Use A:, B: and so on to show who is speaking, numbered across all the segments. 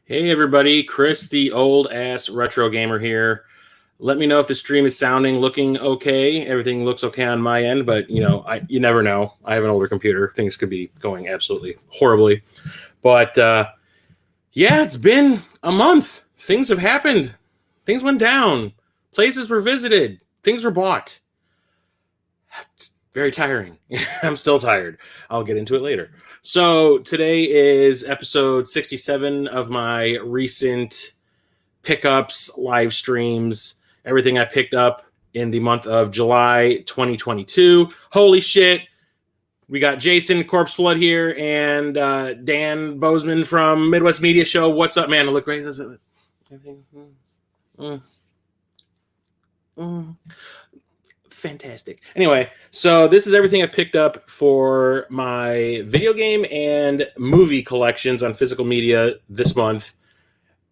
A: Hey everybody, Chris, the old ass retro gamer here. Let me know if the stream is looking okay. Everything looks okay on my end, but you never know. I have an older computer. Things could be going absolutely horribly. But yeah, it's been a month. Things have happened. Things went down. Places were visited. Things were bought. It's very tiring. I'm still tired. I'll get into it later. So today is episode 67 of my recent pickups, live streams, everything I picked up in the month of July 2022. Holy shit. We got Jason Corpse Flood here and Dan Bozeman from Midwest Media Show. What's up, man? I look great. Fantastic. Anyway, so this is everything I've picked up for my video game and movie collections on physical media this month.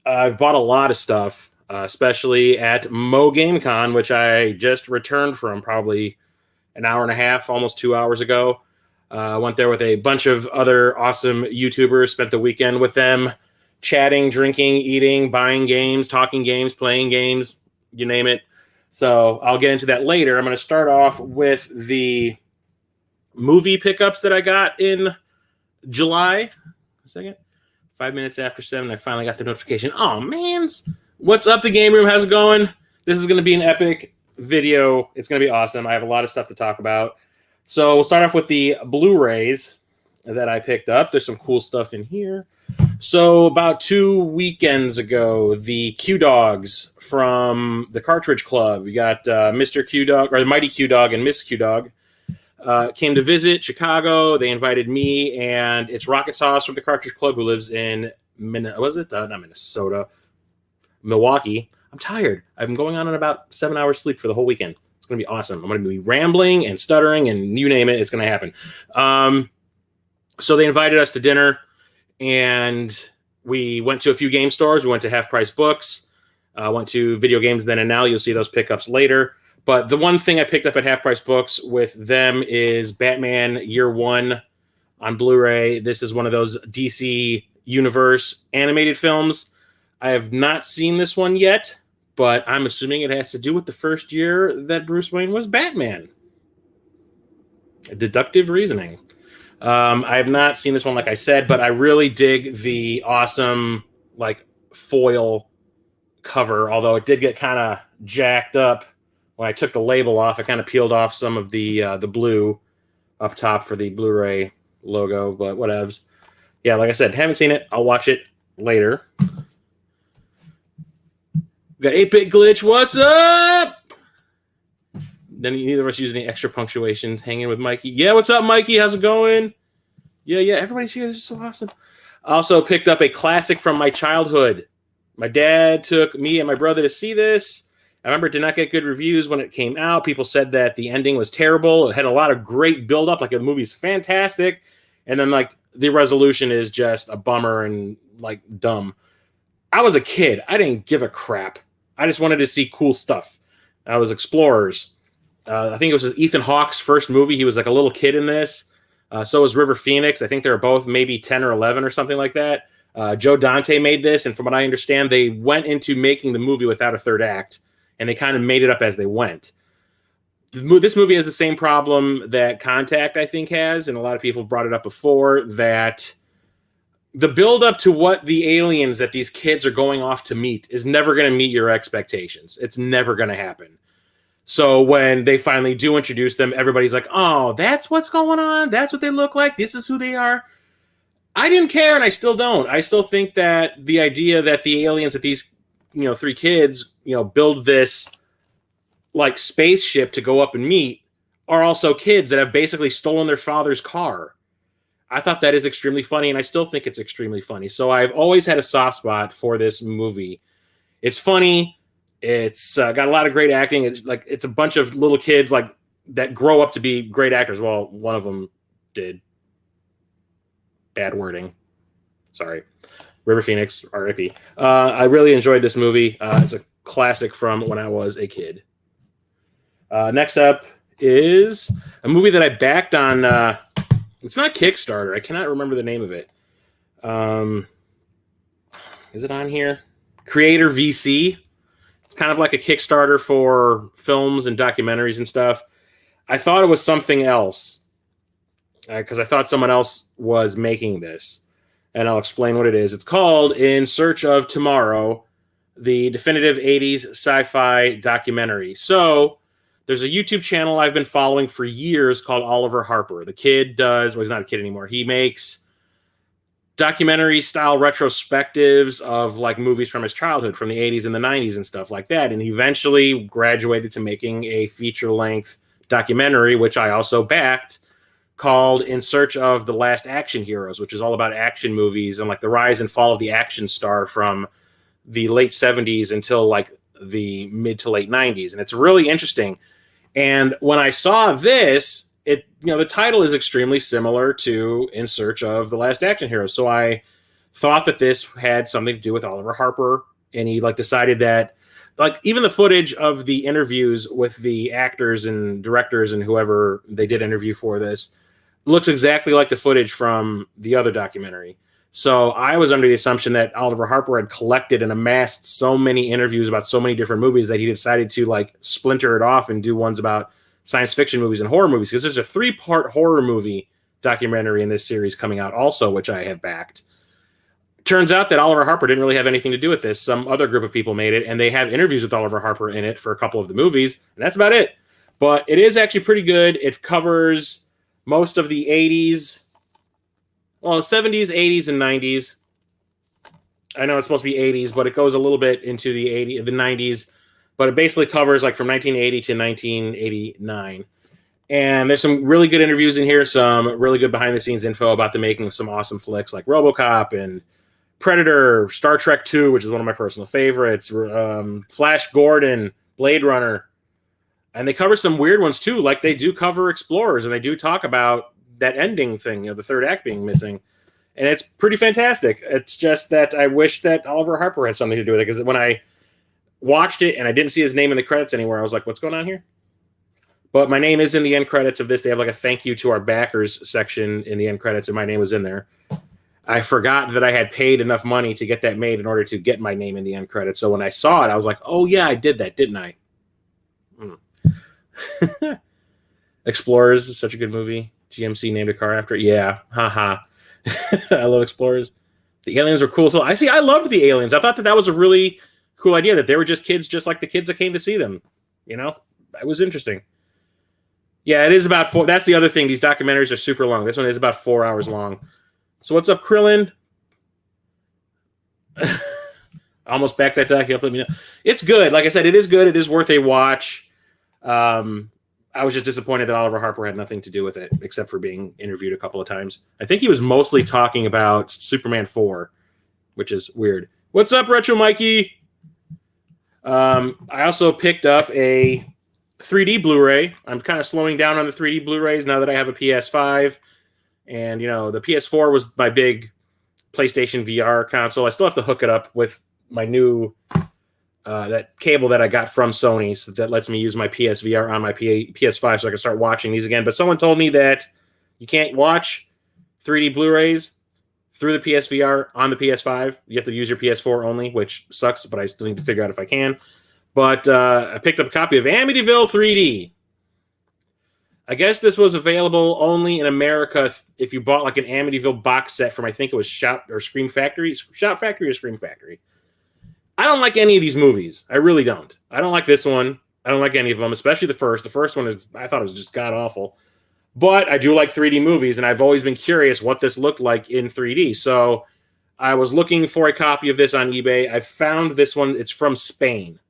A: I've bought a lot of stuff, especially at Mo GameCon, which I just returned from probably an hour and a half, almost 2 hours ago. I went there with a bunch of other awesome YouTubers, spent the weekend with them, chatting, drinking, eating, buying games, talking games, playing games, you name it. So I'll get into that later. I'm going to start off with the movie pickups that I got in July. A second. 5 minutes after 7, I finally got the notification. Oh, man. What's up, the game room? How's it going? This is going to be an epic video. It's going to be awesome. I have a lot of stuff to talk about. So we'll start off with the Blu-Rays that I picked up. There's some cool stuff in here. So about 2 weekends ago, the Q-Dogs from the Cartridge Club, we got Mr. Q-Dog, or the Mighty Q-Dog and Miss Q-Dog, came to visit Chicago. They invited me, and it's Rocket Sauce from the Cartridge Club, who lives in, Milwaukee. I'm tired. I've been going on about 7 hours sleep for the whole weekend. It's going to be awesome. I'm going to be rambling and stuttering, and you name it, it's going to happen. So they invited us to dinner, and we went to a few game stores. We went to Half Price Books, went to Video Games Then and Now. You'll see those pickups later. But the one thing I picked up at Half Price Books with them is Batman Year One on Blu-ray. This is one of those DC Universe animated films. I have not seen this one yet, but I'm assuming it has to do with the first year that Bruce Wayne was Batman. Deductive reasoning. I have not seen this one, like I said, but I really dig the awesome, foil cover, although it did get kind of jacked up when I took the label off. It kind of peeled off some of the blue up top for the Blu-ray logo, but whatevs. Yeah, like I said, haven't seen it. I'll watch it later. We got 8-Bit Glitch. What's up? then neither of us use any extra punctuation. Hanging with Mikey. Yeah, what's up, Mikey? How's it going? Yeah, everybody's here. This is so awesome. Also picked up a classic from my childhood. My dad took me and my brother to see this. I remember it did not get good reviews when it came out. People said that the ending was terrible. It had a lot of great build-up. Like, the movie's fantastic. And then, like, the resolution is just a bummer and, like, dumb. I was a kid. I didn't give a crap. I just wanted to see cool stuff. I was Explorers. I think it was Ethan Hawke's first movie. He was, like, a little kid in this. So was River Phoenix. I think they were both maybe 10 or 11 or something like that. Joe Dante made this, and from what I understand, they went into making the movie without a third act. And they kind of made it up as they went. This movie has the same problem that Contact, I think, has, and a lot of people have brought it up before, that the build-up to what the aliens that these kids are going off to meet is never going to meet your expectations. It's never going to happen. So when they finally do introduce them, everybody's like, oh, that's what's going on? That's what they look like? This is who they are? I didn't care, and I still don't. I still think that the idea that the aliens that these three kids, build this like spaceship to go up and meet are also kids that have basically stolen their father's car. I thought that is extremely funny, and I still think it's extremely funny. So I've always had a soft spot for this movie. It's funny. It's got a lot of great acting. It's a bunch of little kids like that grow up to be great actors. Well, one of them did. Bad wording. Sorry. River Phoenix, R.I.P. I really enjoyed this movie. It's a classic from when I was a kid. Next up is a movie that I backed on. It's not Kickstarter. I cannot remember the name of it. Is it on here? Creator VC. It's kind of like a Kickstarter for films and documentaries and stuff. I thought it was something else because I thought someone else was making this. And I'll explain what it is. It's called In Search of Tomorrow, the definitive 80s sci-fi documentary. So there's a YouTube channel I've been following for years called Oliver Harper. The kid does, well, he's not a kid anymore. He makes documentary-style retrospectives of like movies from his childhood, from the 80s and the 90s and stuff like that. And he eventually graduated to making a feature-length documentary, which I also backed, called In Search of the Last Action Heroes, which is all about action movies and like the rise and fall of the action star from the late 70s until like the mid to late 90s. And it's really interesting. And when I saw this, the title is extremely similar to In Search of the Last Action Heroes. So I thought that this had something to do with Oliver Harper, and he like decided that like even the footage of the interviews with the actors and directors and whoever they did interview for this looks exactly like the footage from the other documentary. So I was under the assumption that Oliver Harper had collected and amassed so many interviews about so many different movies that he decided to like splinter it off and do ones about science fiction movies and horror movies, because there's a 3-part horror movie documentary in this series coming out also, which I have backed. Turns out that Oliver Harper didn't really have anything to do with this. Some other group of people made it, and they have interviews with Oliver Harper in it for a couple of the movies, and that's about it. But it is actually pretty good. It covers most of the 80s, well, 70s, 80s, and 90s. I know it's supposed to be 80s, but it goes a little bit into the 90s. But it basically covers like from 1980 to 1989. And there's some really good interviews in here, some really good behind-the-scenes info about the making of some awesome flicks like RoboCop and Predator, Star Trek 2, which is one of my personal favorites, Flash Gordon, Blade Runner. And they cover some weird ones too, like they do cover Explorers, and they do talk about that ending thing, the third act being missing. And it's pretty fantastic. It's just that I wish that Oliver Harper had something to do with it, because when I watched it and I didn't see his name in the credits anywhere, I was like, what's going on here? But my name is in the end credits of this. They have like a thank you to our backers section in the end credits, and my name was in there. I forgot that I had paid enough money to get that made in order to get my name in the end credits. So when I saw it, I was like, oh yeah, I did that, didn't I? Explorers is such a good movie. GMC named a car after it. Yeah, haha. I love Explorers. The aliens were cool. So I loved the aliens. I thought that was a really cool idea, that they were just kids, just like the kids that came to see them. It was interesting. Yeah, it is about 4. That's the other thing. These documentaries are super long. This one is about 4 hours long. So what's up, Krillin? Almost back that doc. Let me know. It's good. Like I said, it is good. It is worth a watch. I was just disappointed that Oliver Harper had nothing to do with it, except for being interviewed a couple of times. I think he was mostly talking about Superman 4, which is weird. What's up, Retro Mikey? I also picked up a 3D Blu-ray. I'm kind of slowing down on the 3D Blu-rays now that I have a PS5. And, you know, the PS4 was my big PlayStation VR console. I still have to hook it up with my new that cable that I got from Sony, so that lets me use my PSVR on my PS5 so I can start watching these again. But someone told me that you can't watch 3D Blu-rays through the PSVR on the PS5. You have to use your PS4 only, which sucks, but I still need to figure out if I can. But I picked up a copy of Amityville 3D. I guess this was available only in America if you bought like an Amityville box set from, I think it was Shout or Scream Factory. Shout Factory or Scream Factory. I don't like any of these movies. I really don't. I don't like this one. I don't like any of them, especially the first. The first one I thought it was just god-awful. But I do like 3D movies, and I've always been curious what this looked like in 3D. So I was looking for a copy of this on eBay. I found this one. It's from Spain.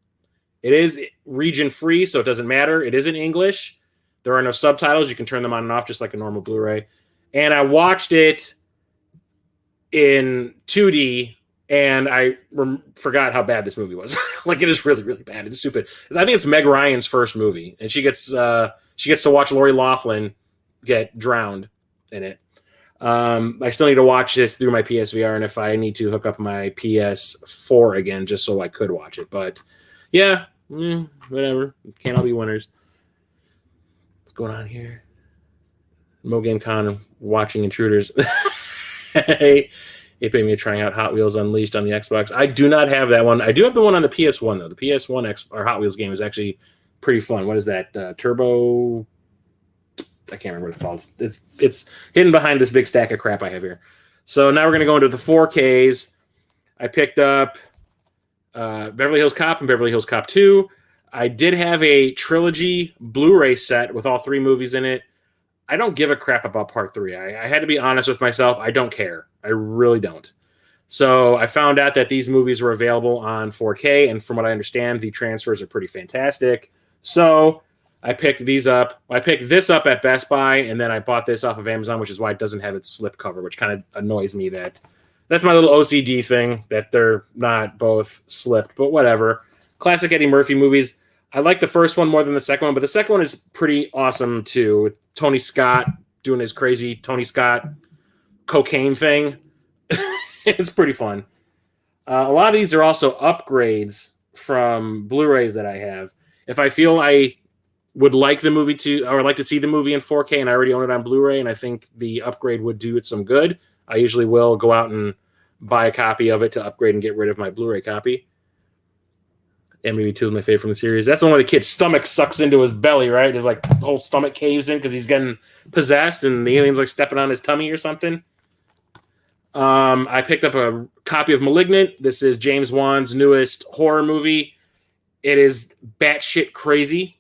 A: It is region-free, so it doesn't matter. It is in English. There are no subtitles. You can turn them on and off just like a normal Blu-ray. And I watched it in 2D, and I forgot how bad this movie was. Like, it is really, really bad. It's stupid. I think it's Meg Ryan's first movie, and she gets to watch Lori Loughlin get drowned in it. I still need to watch this through my PSVR, and if I need to hook up my PS4 again just so I could watch it. But yeah, whatever. Can't all be winners. What's going on here? Mo Game Con watching Intruders. Hey. It paid me trying out Hot Wheels Unleashed on the Xbox. I do not have that one. I do have the one on the PS1, though. The PS1 or Hot Wheels game is actually pretty fun. What is that? Turbo? I can't remember what it's called. It's hidden behind this big stack of crap I have here. So now we're going to go into the 4Ks. I picked up Beverly Hills Cop and Beverly Hills Cop 2. I did have a trilogy Blu-ray set with all 3 movies in it. I don't give a crap about part 3. I had to be honest with myself. I don't care. I really don't. So I found out that these movies were available on 4K, and from what I understand, the transfers are pretty fantastic. So I picked these up. I picked this up at Best Buy, and then I bought this off of Amazon, which is why it doesn't have its slip cover, which kind of annoys me. That's my little OCD thing, that they're not both slipped, but whatever. Classic Eddie Murphy movies. I like the first one more than the second one, but the second one is pretty awesome too. With Tony Scott doing his crazy Tony Scott cocaine thing. It's pretty fun. A lot of these are also upgrades from Blu-rays that I have. If I feel I would like the movie or like to see the movie in 4K and I already own it on Blu-ray and I think the upgrade would do it some good, I usually will go out and buy a copy of it to upgrade and get rid of my Blu-ray copy. Amityville 2 is my favorite from the series. That's the one where the kid's stomach sucks into his belly, right? His whole stomach caves in because he's getting possessed and the alien's stepping on his tummy or something. I picked up a copy of Malignant. This is James Wan's newest horror movie. It is batshit crazy.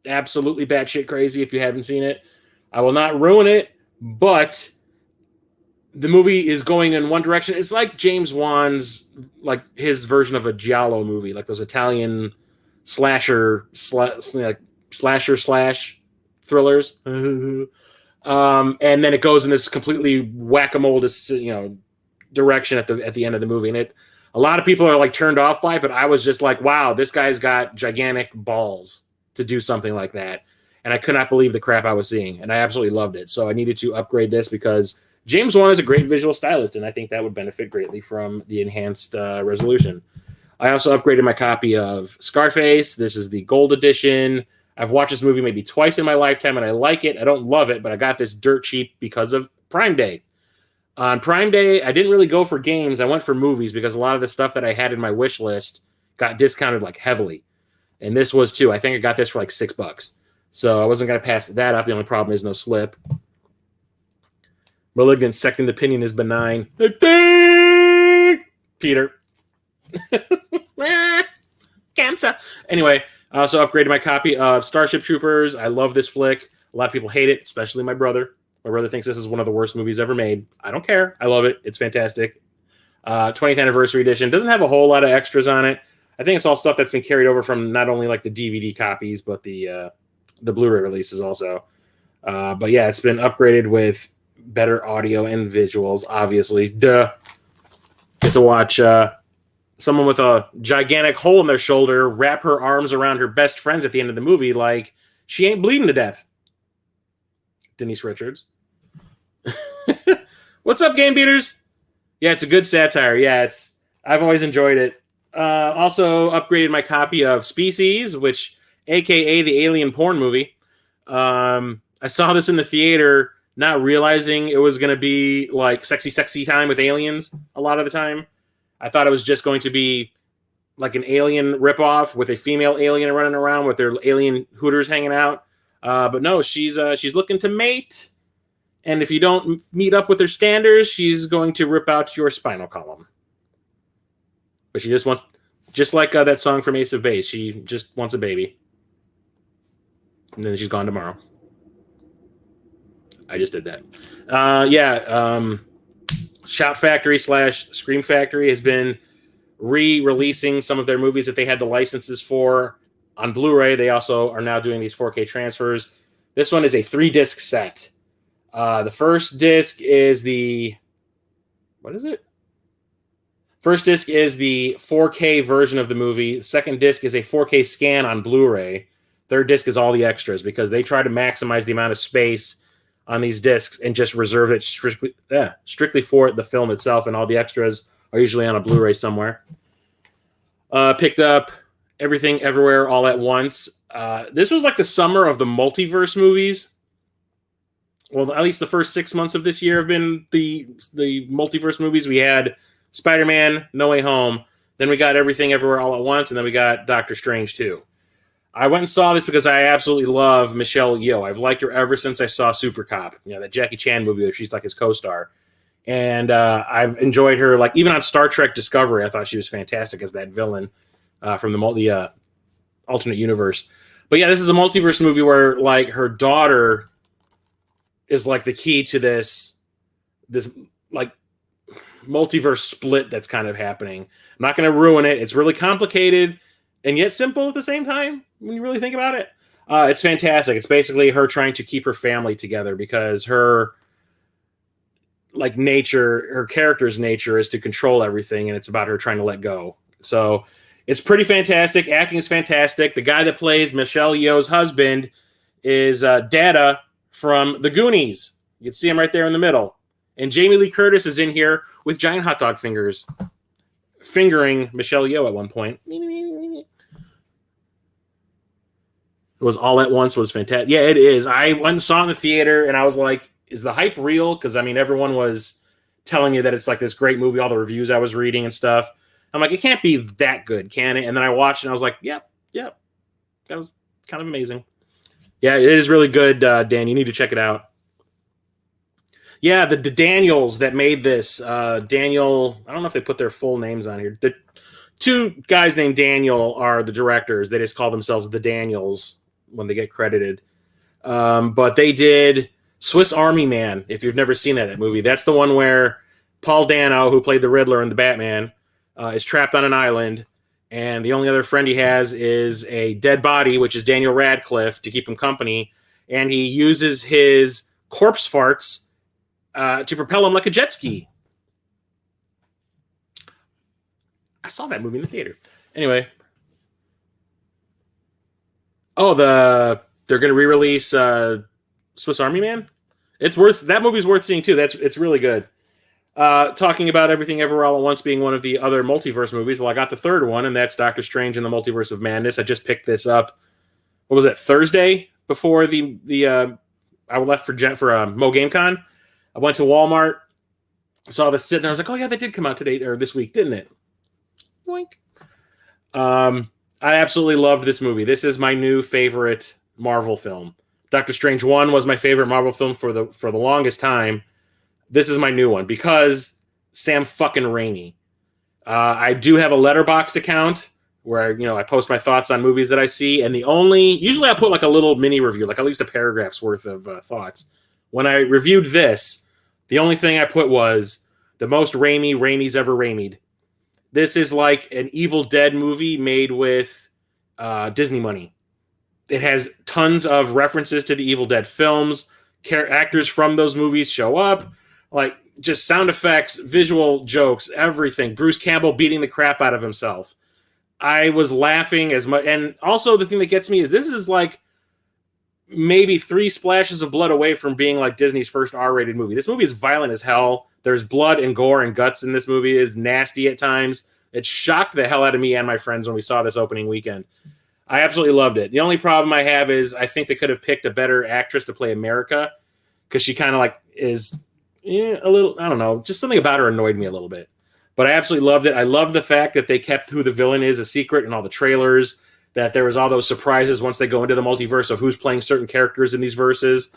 A: Absolutely batshit crazy if you haven't seen it. I will not ruin it, but the movie is going in one direction. It's like James Wan's, his version of a giallo movie, like those Italian slasher thrillers. And then it goes in this completely whack-a-mole, direction at the end of the movie. And a lot of people are turned off by it, but I was just like, wow, this guy's got gigantic balls to do something like that. And I could not believe the crap I was seeing. And I absolutely loved it. So I needed to upgrade this because James Wan is a great visual stylist, and I think that would benefit greatly from the enhanced resolution. I also upgraded my copy of Scarface. This is the gold edition. I've watched this movie maybe twice in my lifetime, and I like it. I don't love it, but I got this dirt cheap because of Prime Day. On Prime Day, I didn't really go for games. I went for movies because a lot of the stuff that I had in my wish list got discounted heavily. And this was too. I think I got this for $6. So I wasn't going to pass that up. The only problem is no slip. Malignant second opinion is benign. Peter. Cancer. Anyway, I also upgraded my copy of Starship Troopers. I love this flick. A lot of people hate it, especially my brother. My brother thinks this is one of the worst movies ever made. I don't care. I love it. It's fantastic. 20th anniversary edition. Doesn't have a whole lot of extras on it. I think it's all stuff that's been carried over from not only the DVD copies, but the the Blu-ray releases also. But yeah, it's been upgraded with better audio and visuals, obviously. Duh. Get to watch someone with a gigantic hole in their shoulder wrap her arms around her best friends at the end of the movie like she ain't bleeding to death. Denise Richards. What's up, Game Beaters? Yeah, it's a good satire. Yeah, I've always enjoyed it. Also upgraded my copy of Species, which, aka the alien porn movie. I saw this in the theater, not realizing it was going to be like sexy time with aliens a lot of the time. I thought it was just going to be like an alien ripoff with a female alien running around with their alien hooters hanging out. But no, she's looking to mate. And if you don't meet up with her standards, she's going to rip out your spinal column. But she just wants, just like that song from Ace of Base, she just wants a baby. And then she's gone tomorrow. I just did that. Shout Factory / Scream Factory has been re-releasing some of their movies that they had the licenses for on Blu-ray. They also are now doing these 4K transfers. This one is a 3-disc set. The first disc is what is it? First disc is the 4K version of the movie. The second disc is a 4K scan on Blu-ray. Third disc is all the extras because they try to maximize the amount of space on these discs and just reserve it strictly for the film itself, and all the extras are usually on a Blu-ray somewhere. Picked up Everything Everywhere All at Once. This was like the summer of the multiverse movies. Well, at least the first 6 months of this year have been the multiverse movies. We had Spider-Man, No Way Home. Then we got Everything Everywhere All at Once, and then we got Doctor Strange 2. I went and saw this because I absolutely love Michelle Yeoh. I've liked her ever since I saw Super Cop, that Jackie Chan movie where she's like his co-star. And I've enjoyed her, like even on Star Trek Discovery, I thought she was fantastic as that villain from the alternate universe. But yeah, this is a multiverse movie where like her daughter is like the key to this like multiverse split that's kind of happening. I'm not going to ruin it. It's really complicated and yet simple at the same time when you really think about it. It's fantastic. It's basically her trying to keep her family together because her character's nature is to control everything, and it's about her trying to let go. So it's pretty fantastic. Acting is fantastic. The guy that plays Michelle Yeoh's husband is Data from The Goonies. You can see him right there in the middle. And Jamie Lee Curtis is in here with giant hot dog fingers, fingering Michelle Yeoh at one point. It was All at Once was fantastic. Yeah, it is. I went and saw it in the theater, and I was like, is the hype real? Because, I mean, everyone was telling you that it's like this great movie, all the reviews I was reading and stuff. I'm like, it can't be that good, can it? And then I watched it, and I was like, yep. That was kind of amazing. Yeah, it is really good, Dan. You need to check it out. Yeah, the Daniels that made this. Daniel, I don't know if they put their full names on here. The two guys named Daniel are the directors. They just call themselves the Daniels when they get credited. But they did Swiss Army Man, if you've never seen that movie. That's the one where Paul Dano, who played the Riddler in the Batman, is trapped on an island, and the only other friend he has is a dead body, which is Daniel Radcliffe, to keep him company, and he uses his corpse farts to propel him like a jet ski. I saw that movie in the theater. Anyway. Oh, they're going to re-release Swiss Army Man? That movie's worth seeing too. It's really good. Talking about Everything Everywhere All at Once being one of the other multiverse movies. Well, I got the third one, and that's Doctor Strange in the Multiverse of Madness. I just picked this up. What was it? Thursday before I left for Mo GameCon. I went to Walmart, saw this sitting there. I was like, oh yeah, that did come out today or this week, didn't it? Yoink. I absolutely loved this movie. This is my new favorite Marvel film. Doctor Strange 1 was my favorite Marvel film for the longest time. This is my new one because Sam fucking Raimi. I do have a Letterboxd account where I post my thoughts on movies that I see, and usually I put like a little mini review, like at least a paragraph's worth of thoughts. When I reviewed this, the only thing I put was the most Raimi's ever Raimi'd. This is like an Evil Dead movie made with Disney money. It has tons of references to the Evil Dead films. Actors from those movies show up. Like, just sound effects, visual jokes, everything. Bruce Campbell beating the crap out of himself. I was laughing as much. And also, the thing that gets me is this is like maybe 3 splashes of blood away from being like Disney's first R-rated movie. This movie is violent as hell. There's blood and gore and guts in this movie. It is nasty at times. It shocked the hell out of me and my friends when we saw this opening weekend. I absolutely loved it. The only problem I have is I think they could have picked a better actress to play America, because she kind of like is a little, I don't know, just something about her annoyed me a little bit. But I absolutely loved it. I love the fact that they kept who the villain is a secret in all the trailers, that there was all those surprises once they go into the multiverse of who's playing certain characters in these verses.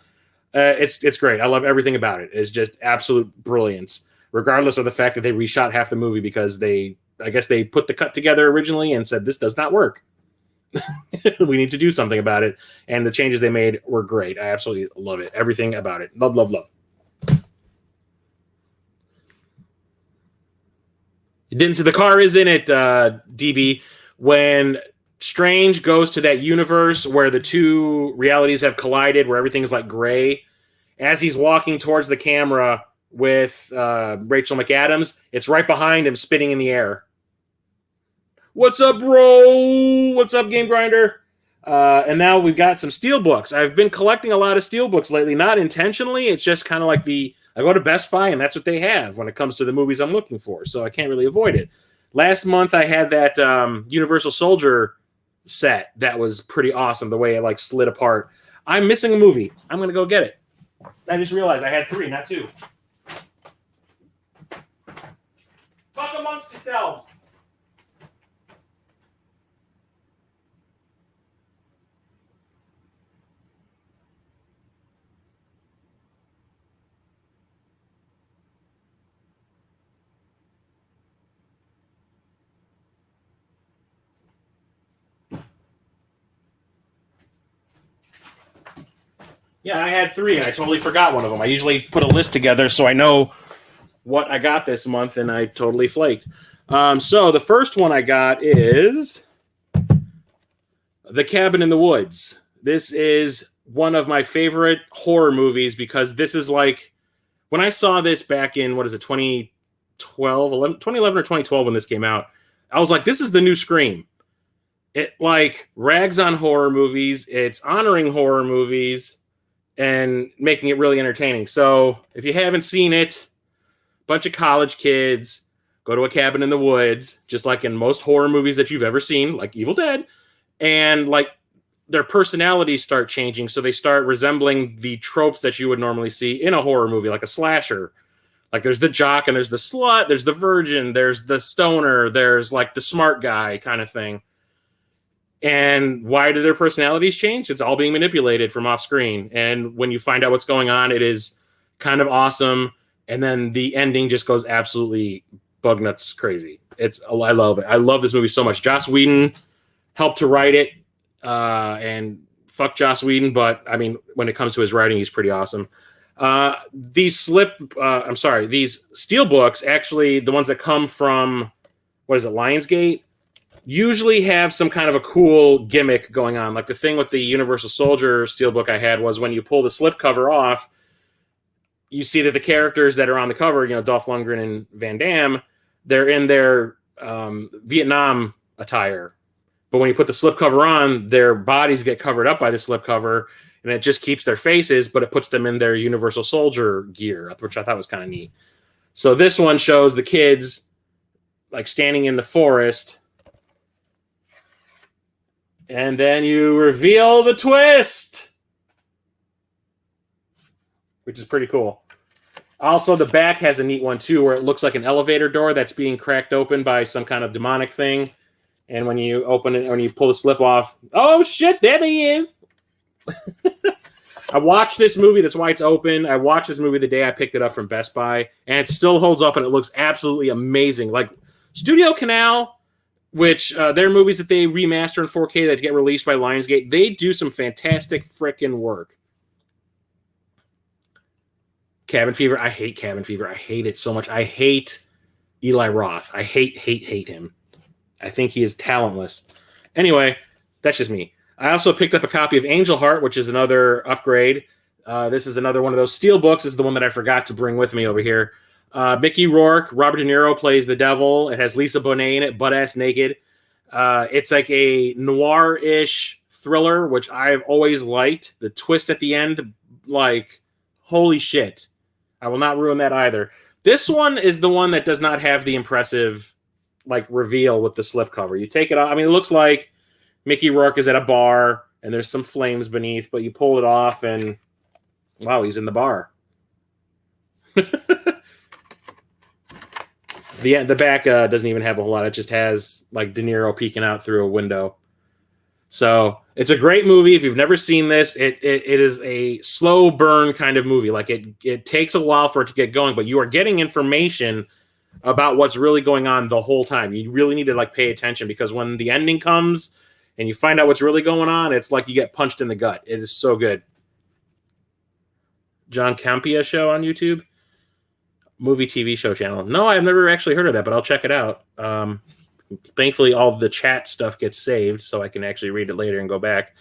A: It's great. I love everything about it. It's just absolute brilliance, regardless of the fact that they reshot half the movie because I guess they put the cut together originally and said, this does not work. We need to do something about it. And the changes they made were great. I absolutely love it. Everything about it. Love, love, love. You didn't see the car is in it, DB. When Strange goes to that universe where the 2 realities have collided, where everything is like gray, as he's walking towards the camera with Rachel McAdams, it's right behind him spinning in the air. What's up, bro? What's up, Game Grinder? And now we've got some steelbooks. I've been collecting a lot of steelbooks lately, not intentionally. It's just kind of like I go to Best Buy, and that's what they have when it comes to the movies I'm looking for, so I can't really avoid it. Last month, I had that Universal Soldier set that was pretty awesome, the way it like slid apart. I'm missing a movie. I'm going to go get it. I just realized I had 3, not 2. Talk amongst yourselves. Yeah, I had 3, and I totally forgot one of them. I usually put a list together so I know what I got this month, and I totally flaked. So the first one I got is The Cabin in the Woods. This is one of my favorite horror movies because this is like, when I saw this back in, 2011 or 2012 when this came out, I was like, this is the new Scream. It like rags on horror movies. It's honoring horror movies and making it really entertaining. So if you haven't seen it, bunch of college kids go to a cabin in the woods, just like in most horror movies that you've ever seen, like Evil Dead, and like their personalities start changing, so they start resembling the tropes that you would normally see in a horror movie, like a slasher. Like there's the jock and there's the slut, there's the virgin, there's the stoner, there's like the smart guy kind of thing. And why do their personalities change? It's all being manipulated from off screen. And when you find out what's going on, it is kind of awesome. And then the ending just goes absolutely bug nuts crazy. I love it. I love this movie so much. Joss Whedon helped to write it. And fuck Joss Whedon, but I mean, when it comes to his writing, he's pretty awesome. These steelbooks, actually, the ones that come from, Lionsgate, usually have some kind of a cool gimmick going on. Like the thing with the Universal Soldier steelbook I had was when you pull the slipcover off, you see that the characters that are on the cover, Dolph Lundgren and Van Damme, they're in their Vietnam attire. But when you put the slipcover on, their bodies get covered up by the slipcover, and it just keeps their faces, but it puts them in their Universal Soldier gear, which I thought was kind of neat. So this one shows the kids like standing in the forest, and then you reveal the twist, which is pretty cool. Also, the back has a neat one too, where it looks like an elevator door that's being cracked open by some kind of demonic thing. And when you open it, when you pull the slip off, oh shit, there he is. I watched this movie, that's why it's open. I watched this movie the day I picked it up from Best Buy, and it still holds up and it looks absolutely amazing. Like Studio Canal, which they're movies that they remaster in 4K that get released by Lionsgate, they do some fantastic frickin' work. Cabin Fever, I hate Cabin Fever. I hate it so much. I hate Eli Roth. I hate him. I think he is talentless. Anyway, that's just me. I also picked up a copy of Angel Heart, which is another upgrade. This is another one of those steel books. This is the one that I forgot to bring with me over here. Mickey Rourke, Robert De Niro plays the devil. It has Lisa Bonet in it, butt-ass naked. It's like a noir-ish thriller, which I've always liked. The twist at the end, like, holy shit. I will not ruin that either. This one is the one that does not have the impressive, like, reveal with the slipcover. You take it off. I mean, it looks like Mickey Rourke is at a bar, and there's some flames beneath, but you pull it off, and wow, he's in the bar. The back doesn't even have a whole lot. It just has like De Niro peeking out through a window. So it's a great movie. If you've never seen this, it is a slow burn kind of movie. Like it takes a while for it to get going, but you are getting information about what's really going on the whole time. You really need to like pay attention, because when the ending comes and you find out what's really going on, it's like you get punched in the gut. It is so good. John Campea show on YouTube. Movie TV show channel. No, I've never actually heard of that, but I'll check it out. Thankfully, all the chat stuff gets saved, so I can actually read it later and go back.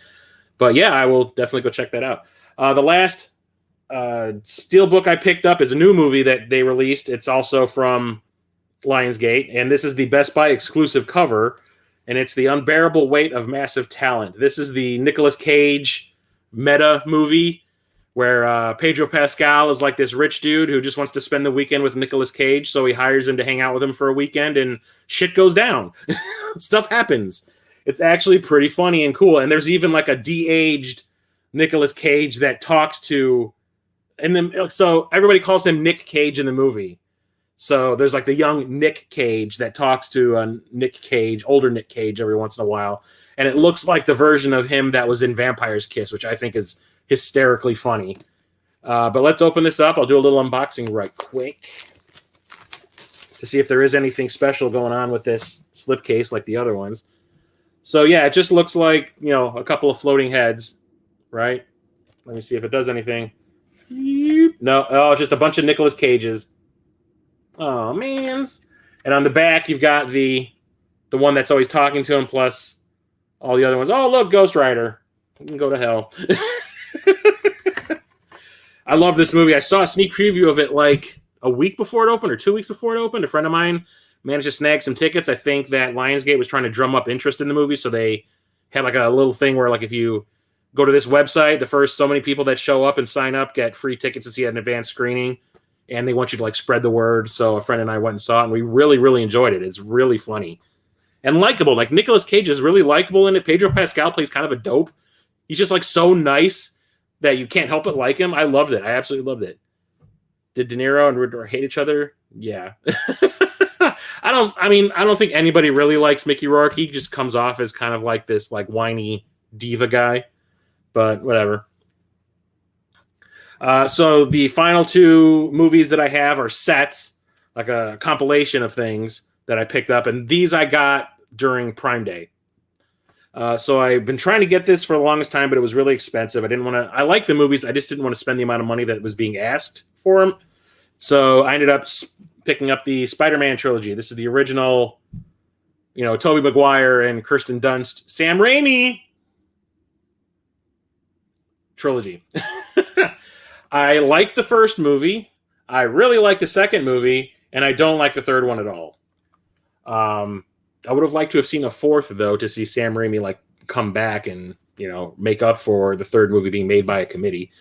A: But yeah, I will definitely go check that out. The last steelbook I picked up is a new movie that they released. It's also from Lionsgate, and this is the Best Buy exclusive cover, and it's The Unbearable Weight of Massive Talent. This is the Nicolas Cage meta movie, where Pedro Pascal is like this rich dude who just wants to spend the weekend with Nicolas Cage, so he hires him to hang out with him for a weekend, and shit goes down. Stuff happens. It's actually pretty funny and cool, and there's even like a de-aged Nicolas Cage that talks to, and then so everybody calls him Nick Cage in the movie. So there's like the young Nick Cage that talks to Nick Cage, older Nick Cage, every once in a while, and it looks like the version of him that was in Vampire's Kiss, which I think is hysterically funny. But let's open this up. I'll do a little unboxing right quick to see if there is anything special going on with this slipcase like the other ones. So yeah, it just looks like, you know, a couple of floating heads, right? Let me see if it does anything. No, oh, it's just a bunch of Nicolas Cages. Oh, man. And on the back, you've got the one that's always talking to him, plus all the other ones. Oh, look, Ghost Rider. You can go to hell. I love this movie. I saw a sneak preview of it like a week before it opened or 2 weeks before it opened. A friend of mine managed to snag some tickets. I think that Lionsgate was trying to drum up interest in the movie, so they had like a little thing where like if you go to this website, the first so many people that show up and sign up get free tickets to see an advanced screening, and they want you to like spread the word. So a friend and I went and saw it, and we really, really enjoyed it. It's really funny and likable. Like Nicolas Cage is really likable in it. Pedro Pascal plays kind of a dope. He's just like so nice that you can't help but like him. I loved it. I absolutely loved it. Did De Niro and Riddler hate each other? Yeah. I don't think anybody really likes Mickey Rourke. He just comes off as kind of like this like whiny diva guy, but whatever. So the final two movies that I have are sets, like a compilation of things that I picked up, and these I got during Prime Day. So I've been trying to get this for the longest time, but it was really expensive. I like the movies. I just didn't want to spend the amount of money that was being asked for them. So I ended up picking up the Spider-Man Trilogy. This is the original, you know, Tobey Maguire and Kirsten Dunst, Sam Raimi trilogy. I like the first movie. I really like the second movie, and I don't like the third one at all. I would have liked to have seen a fourth, though, to see Sam Raimi like come back and, you know, make up for the third movie being made by a committee.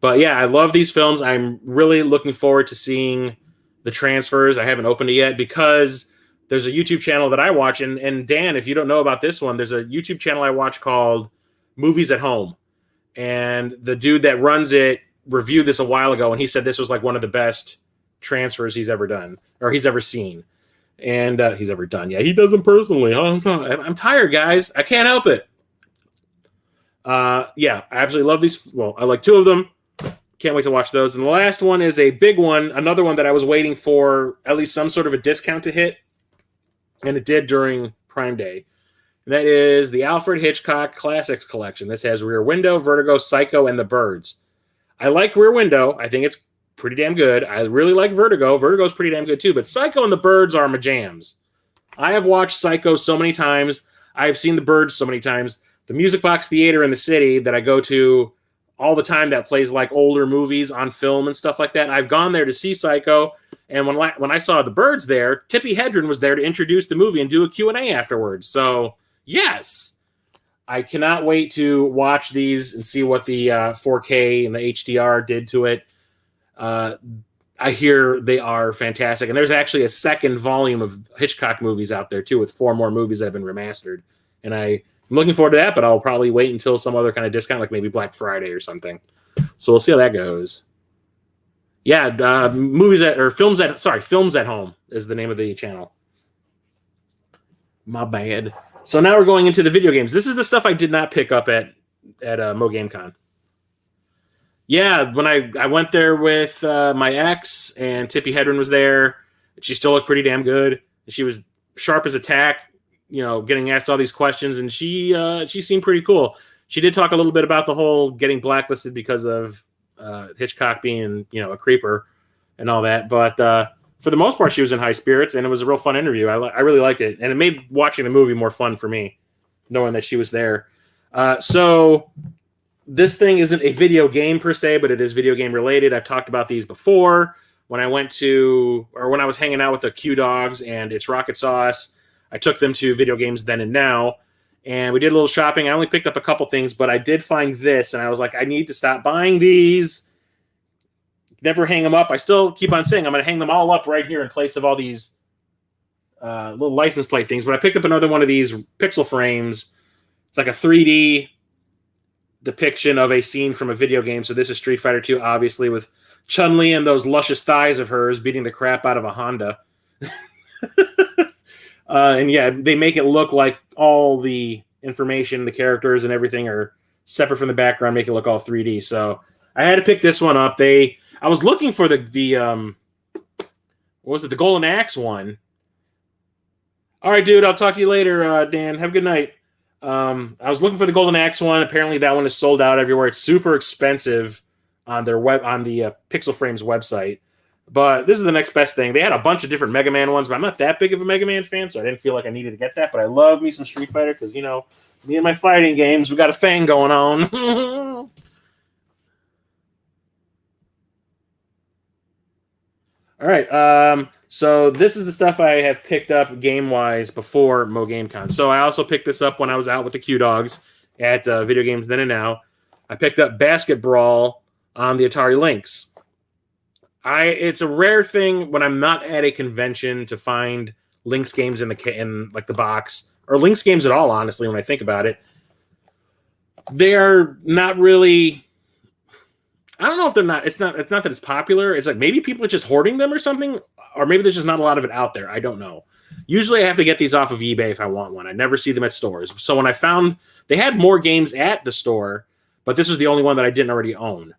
A: But yeah, I love these films. I'm really looking forward to seeing the transfers. I haven't opened it yet because there's a YouTube channel that I watch. And Dan, if you don't know about this one, there's a YouTube channel I watch called Movies at Home. And the dude that runs it reviewed this a while ago, and he said this was like one of the best transfers he's ever done, or he's ever seen. And he's ever done. Yeah, he does them personally. I'm tired, guys. I can't help it. Yeah, I absolutely love these. Well, I like two of them. Can't wait to watch those. And the last one is a big one, another one that I was waiting for at least some sort of a discount to hit, and it did during Prime Day. And that is the Alfred Hitchcock Classics Collection. This has Rear Window, Vertigo, Psycho, and The Birds. I like Rear Window. I think it's pretty damn good. I really like Vertigo. Vertigo's pretty damn good too, but Psycho and The Birds are my jams. I have watched Psycho so many times. I've seen The Birds so many times. the Music Box Theater in the city that I go to all the time that plays like older movies on film and stuff like that. I've gone there to see Psycho, and when I saw the Birds there, Tippi Hedren was there to introduce the movie and do a Q&A afterwards. So yes, I cannot wait to watch these and see what the 4K and the HDR did to it. I hear they are fantastic, and there's actually a second volume of Hitchcock movies out there too, with 4 more movies that have been remastered, and I'm looking forward to that, but I'll probably wait until some other kind of discount, like maybe Black Friday or something. So we'll see how that goes. Yeah, Films at Home is the name of the channel. My bad. So now we're going into the video games. This is the stuff I did not pick up at MoGameCon. Yeah, when I went there with my ex, and Tippi Hedren was there. She still looked pretty damn good. She was sharp as a tack, getting asked all these questions, and she seemed pretty cool. She did talk a little bit about the whole getting blacklisted because of Hitchcock being, a creeper and all that. But for the most part, she was in high spirits, and it was a real fun interview. I really liked it, and it made watching the movie more fun for me, knowing that she was there. So this thing isn't a video game per se, but it is video game related. I've talked about these before. When I was hanging out with the Q Dogs and It's Rocket Sauce, I took them to Video Games Then and Now, and we did a little shopping. I only picked up a couple things, but I did find this, and I was like, I need to stop buying these. Never hang them up. I still keep on saying I'm going to hang them all up right here in place of all these little license plate things, but I picked up another one of these pixel frames. It's like a 3D depiction of a scene from a video game. So this is Street Fighter 2, obviously, with Chun-Li and those luscious thighs of hers beating the crap out of a Honda. And yeah, they make it look like all the information, the characters and everything are separate from the background, make it look all 3D. So I had to pick this one up. I was looking for the what was it, the Golden Axe one. All right, dude, I'll talk to you later, Dan. Have a good night. I was looking for the Golden Axe one. Apparently that one is sold out everywhere. It's super expensive on the Pixel Frames website. But this is the next best thing. They had a bunch of different Mega Man ones, but I'm not that big of a Mega Man fan, so I didn't feel like I needed to get that. But I love me some Street Fighter because, me and my fighting games, we got a thing going on. All right. So this is the stuff I have picked up game-wise before MoGameCon. So I also picked this up when I was out with the Q Dogs at Video Games Then and Now. I picked up Basket Brawl on the Atari Lynx. It's a rare thing when I'm not at a convention to find Lynx games in the box, or Lynx games at all, honestly, when I think about it. They are not really... I don't know if they're not. It's not that it's popular. It's like maybe people are just hoarding them or something, or maybe there's just not a lot of it out there. I don't know. Usually I have to get these off of eBay if I want one. I never see them at stores. So when I found they had more games at the store, but this was the only one that I didn't already own.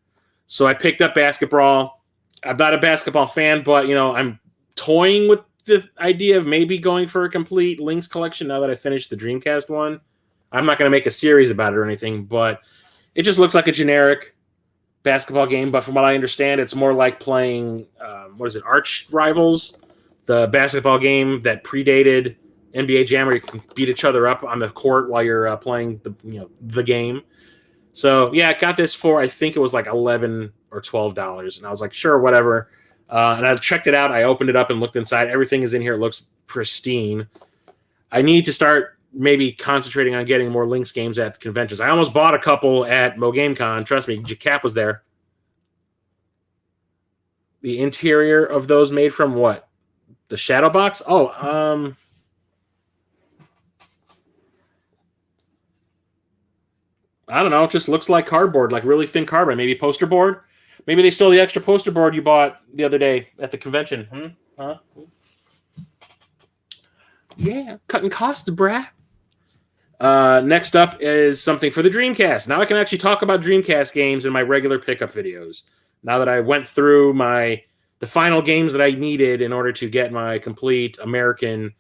A: So I picked up Basket Brawl. I'm not a basketball fan, but I'm toying with the idea of maybe going for a complete Lynx collection now that I finished the Dreamcast one. I'm not going to make a series about it or anything, but it just looks like a generic basketball game, but from what I understand, it's more like playing Arch Rivals, the basketball game that predated NBA Jam, where you can beat each other up on the court while you're playing the game. So yeah, I got this for, I think it was like $11 or $12, and I was like, sure, whatever. And I checked it out. I opened it up and looked inside. Everything is in here. It looks pristine. I need to start maybe concentrating on getting more Lynx games at conventions. I almost bought a couple at MoGameCon. Trust me, Cap was there. The interior of those made from what? The shadow box? Oh, I don't know. It just looks like cardboard, like really thin cardboard. Maybe poster board. Maybe they stole the extra poster board you bought the other day at the convention. Huh? Yeah, cutting costs, brah. Next up is something for the Dreamcast. Now I can actually talk about Dreamcast games in my regular pickup videos. Now that I went through the final games that I needed in order to get my complete American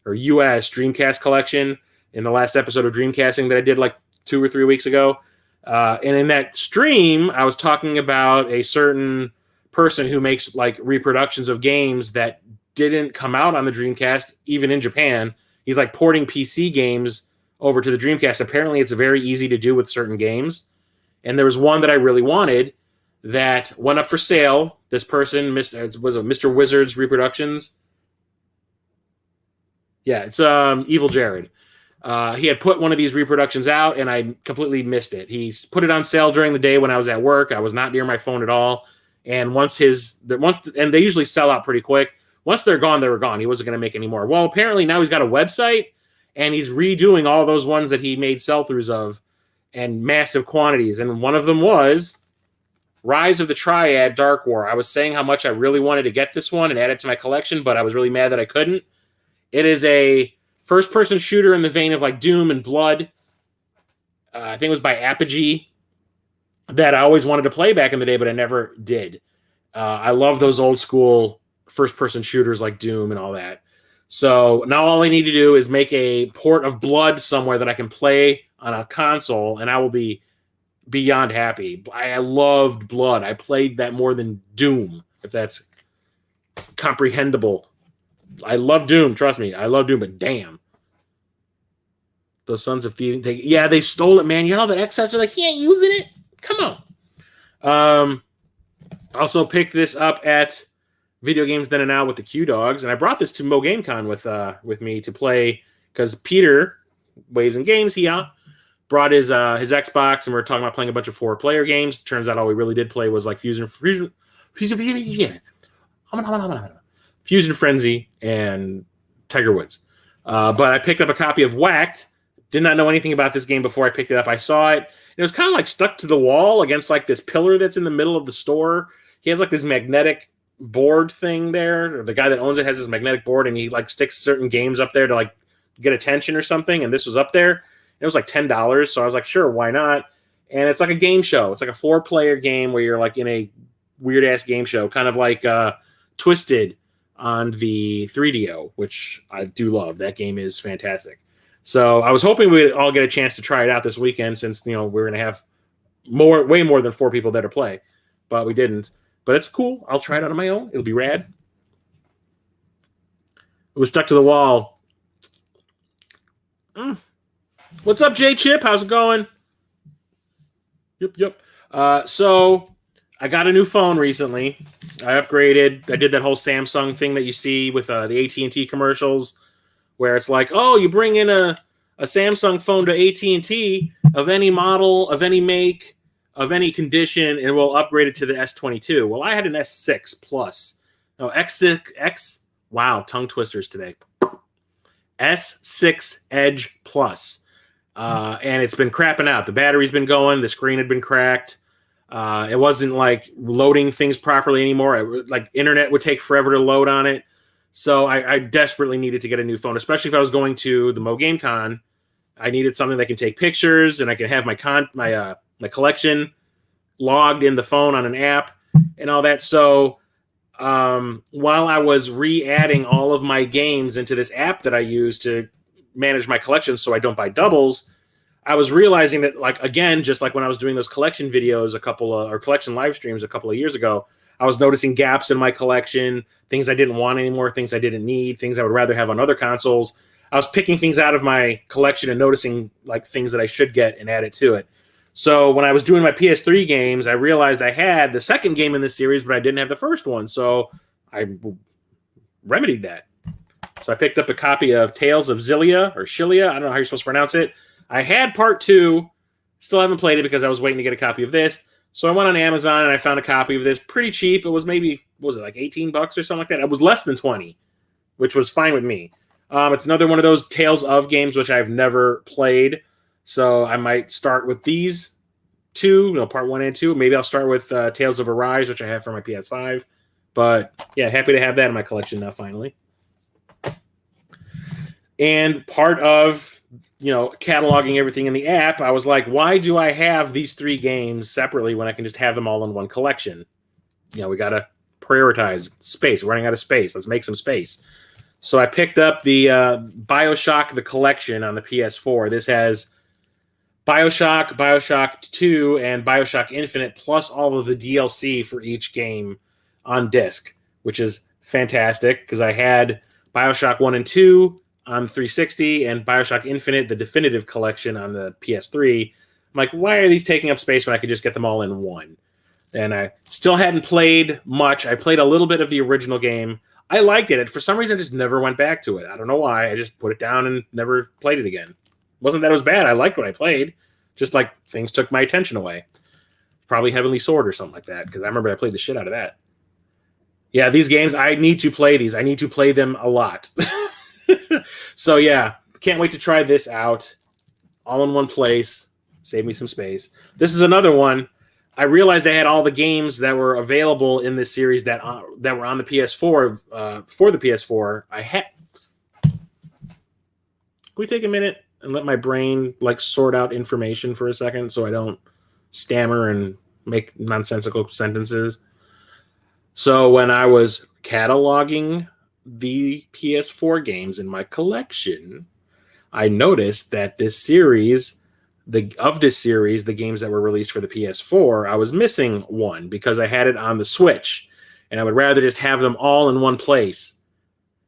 A: or US Dreamcast collection in the last episode of Dreamcasting that I did like 2 or 3 weeks ago. And in that stream, I was talking about a certain person who makes like reproductions of games that didn't come out on the Dreamcast, even in Japan. He's like porting PC games over to the Dreamcast. Apparently, it's very easy to do with certain games. And there was one that I really wanted that went up for sale. This person, was it Mr. Wizard's Reproductions? Yeah, it's Evil Jared. He had put one of these reproductions out, and I completely missed it. He put it on sale during the day when I was at work. I was not near my phone at all. And and they usually sell out pretty quick. Once they're gone, they were gone. He wasn't going to make any more. Well, apparently now he's got a website, and he's redoing all those ones that he made sell-throughs of in massive quantities. And one of them was Rise of the Triad Dark War. I was saying how much I really wanted to get this one and add it to my collection, but I was really mad that I couldn't. It is a first-person shooter in the vein of like Doom and Blood. I think it was by Apogee that I always wanted to play back in the day, but I never did. I love those old-school first-person shooters like Doom and all that. So now all I need to do is make a port of Blood somewhere that I can play on a console, and I will be beyond happy. I loved Blood. I played that more than Doom, if that's comprehensible. I love Doom, trust me. I love Doom, but damn. Those Sons of Thieves. Yeah, they stole it, man. You know that excess? They're like, he ain't using it? Come on. Also picked this up at Video Games Then and Now with the Q Dogs, and I brought this to Mo GameCon with me to play, because Peter, Waves and Games, he brought his Xbox, and we were talking about playing a bunch of 4-player games. Turns out all we really did play was like Fusion Frenzy and Tiger Woods. But I picked up a copy of Whacked. Did not know anything about this game before I picked it up. I saw it. It was kind of like stuck to the wall against like this pillar that's in the middle of the store. He has like this magnetic board thing there. The guy that owns it has this magnetic board, and he like sticks certain games up there to like get attention or something. And this was up there. It was like $10. So I was like, sure, why not? And it's like a game show. It's like a 4-player game where you're like in a weird ass game show, kind of like Twisted on the 3DO, which I do love. That game is fantastic. So I was hoping we'd all get a chance to try it out this weekend, since we're going to have way more than 4 people there to play, but we didn't. But it's cool. I'll try it out on my own. It'll be rad. It was stuck to the wall. What's up, J Chip? How's it going? Yep. So I got a new phone recently. I upgraded. I did that whole Samsung thing that you see with the AT&T commercials, where it's like, oh, you bring in a Samsung phone to AT&T of any model, of any make, of any condition, and we'll upgrade it to the S22. Well, I had an S6 Plus. No, X6. Wow, tongue twisters today. S6 Edge Plus. And it's been crapping out. The battery's been going. The screen had been cracked. It wasn't like loading things properly anymore. Like internet would take forever to load on it. So I desperately needed to get a new phone, especially if I was going to the Mo Game Con. I needed something that can take pictures, and I can have my collection logged in the phone on an app and all that. So while I was re-adding all of my games into this app that I use to manage my collection so I don't buy doubles, I was realizing that, like, again, just like when I was doing those collection videos or collection live streams a couple of years ago, I was noticing gaps in my collection, things I didn't want anymore, things I didn't need, things I would rather have on other consoles. I was picking things out of my collection and noticing like things that I should get and add it to it. So when I was doing my PS3 games, I realized I had the second game in this series, but I didn't have the first one. So I remedied that. So I picked up a copy of Tales of Zillia or Shilia. I don't know how you're supposed to pronounce it. I had part 2. Still haven't played it because I was waiting to get a copy of this. So I went on Amazon and I found a copy of this pretty cheap. It was maybe, like $18 or something like that? It was less than 20, which was fine with me. It's another one of those Tales of games which I've never played. So I might start with these 2, part 1 and 2. Maybe I'll start with Tales of Arise, which I have for my PS5. But yeah, happy to have that in my collection now, finally. And part of cataloging everything in the app, I was like, why do I have these 3 games separately when I can just have them all in one collection? We got to prioritize space. We're running out of space. Let's make some space. So I picked up the Bioshock the Collection on the PS4. This has Bioshock, Bioshock 2, and Bioshock Infinite, plus all of the DLC for each game on disc, which is fantastic because I had Bioshock 1 and 2 on 360 and Bioshock Infinite, the definitive collection on the PS3. I'm like, why are these taking up space when I could just get them all in one? And I still hadn't played much. I played a little bit of the original game. I liked it. For some reason, I just never went back to it. I don't know why. I just put it down and never played it again. It wasn't that it was bad. I liked what I played. Just like things took my attention away. Probably Heavenly Sword or something like that, because I remember I played the shit out of that. Yeah, these games, I need to play these. I need to play them a lot. So yeah, can't wait to try this out. All in one place. Save me some space. This is another one. I realized I had all the games that were available in this series that were on the PS4 for the PS4. Can we take a minute and let my brain like sort out information for a second so I don't stammer and make nonsensical sentences? So when I was cataloging the PS4 games in my collection, I noticed that this series, the games that were released for the PS4, I was missing one because I had it on the Switch, and I would rather just have them all in one place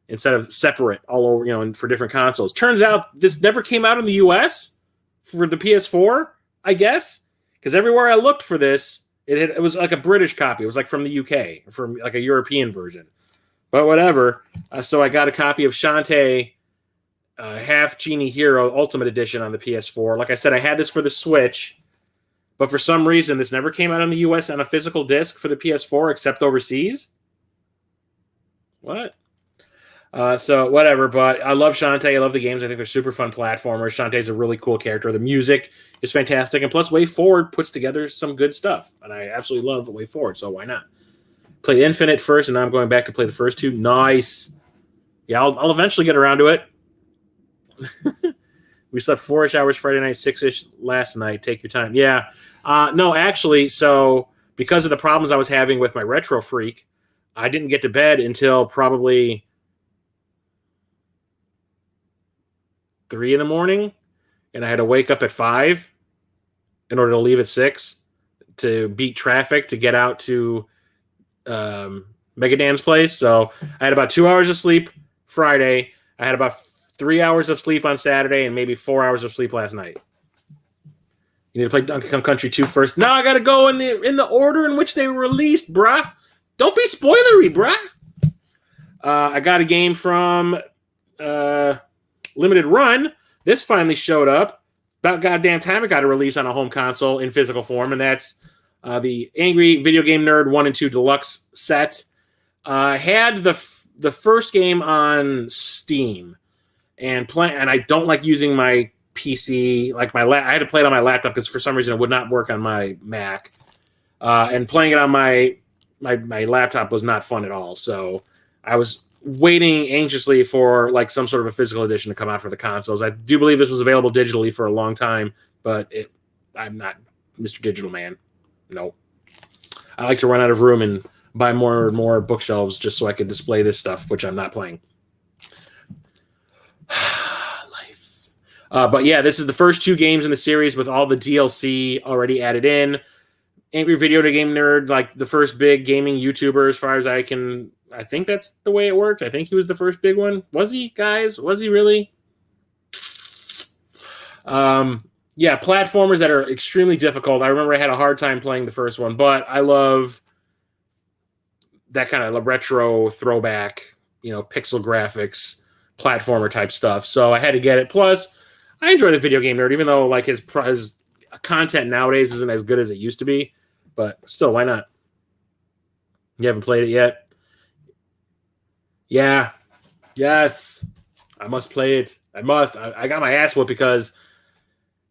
A: instead of separate all over, and for different consoles. Turns out this never came out in the US for the PS4, I guess, because everywhere I looked for this, it was like a British copy. It was like from the UK, from like a European version. But whatever. So I got a copy of Shantae Half Genie Hero Ultimate Edition on the PS4. Like I said, I had this for the Switch, but for some reason, this never came out in the US on a physical disc for the PS4 except overseas. What? So whatever, but I love Shantae. I love the games. I think they're super fun platformers. Shantae's a really cool character. The music is fantastic, and plus Way Forward puts together some good stuff, and I absolutely love Way Forward, so why not? Played Infinite first, and now I'm going back to play the first two. Nice. Yeah, I'll eventually get around to it. We slept 4-ish hours Friday night, 6-ish last night. Take your time. Yeah. No, actually, so because of the problems I was having with my Retro Freak, I didn't get to bed until probably 3 in the morning, and I had to wake up at 5 in order to leave at 6 to beat traffic to get out to Megadan's place. So I had about 2 hours of sleep Friday. I had about 3 hours of sleep on Saturday and maybe 4 hours of sleep last night. You need to play Donkey Kong Country 2 first. No, I got to go in the order in which they were released, bruh. Don't be spoilery, bruh. I got a game from Limited Run. This finally showed up. About goddamn time it got a release on a home console in physical form, and that's the Angry Video Game Nerd 1 and 2 Deluxe set. Had the first game on Steam, and I don't like using my PC. Like I had to play it on my laptop because for some reason it would not work on my Mac, and playing it on my laptop was not fun at all. So I was waiting anxiously for like some sort of a physical edition to come out for the consoles. I do believe this was available digitally for a long time, but I'm not Mr. Digital Man. No. I like to run out of room and buy more and more bookshelves just so I could display this stuff, which I'm not playing. Life. But yeah, this is the first 2 games in the series with all the DLC already added in. Angry Video Game Nerd, like the first big gaming YouTuber, as far as I think that's the way it worked. I think he was the first big one. Was he, guys? Was he really? Yeah, platformers that are extremely difficult. I remember I had a hard time playing the first one, but I love that kind of retro throwback, pixel graphics, platformer type stuff. So I had to get it. Plus, I enjoy the Video Game Nerd, even though like his content nowadays isn't as good as it used to be. But still, why not? You haven't played it yet? Yeah. Yes. I must play it. I must. I got my ass whooped because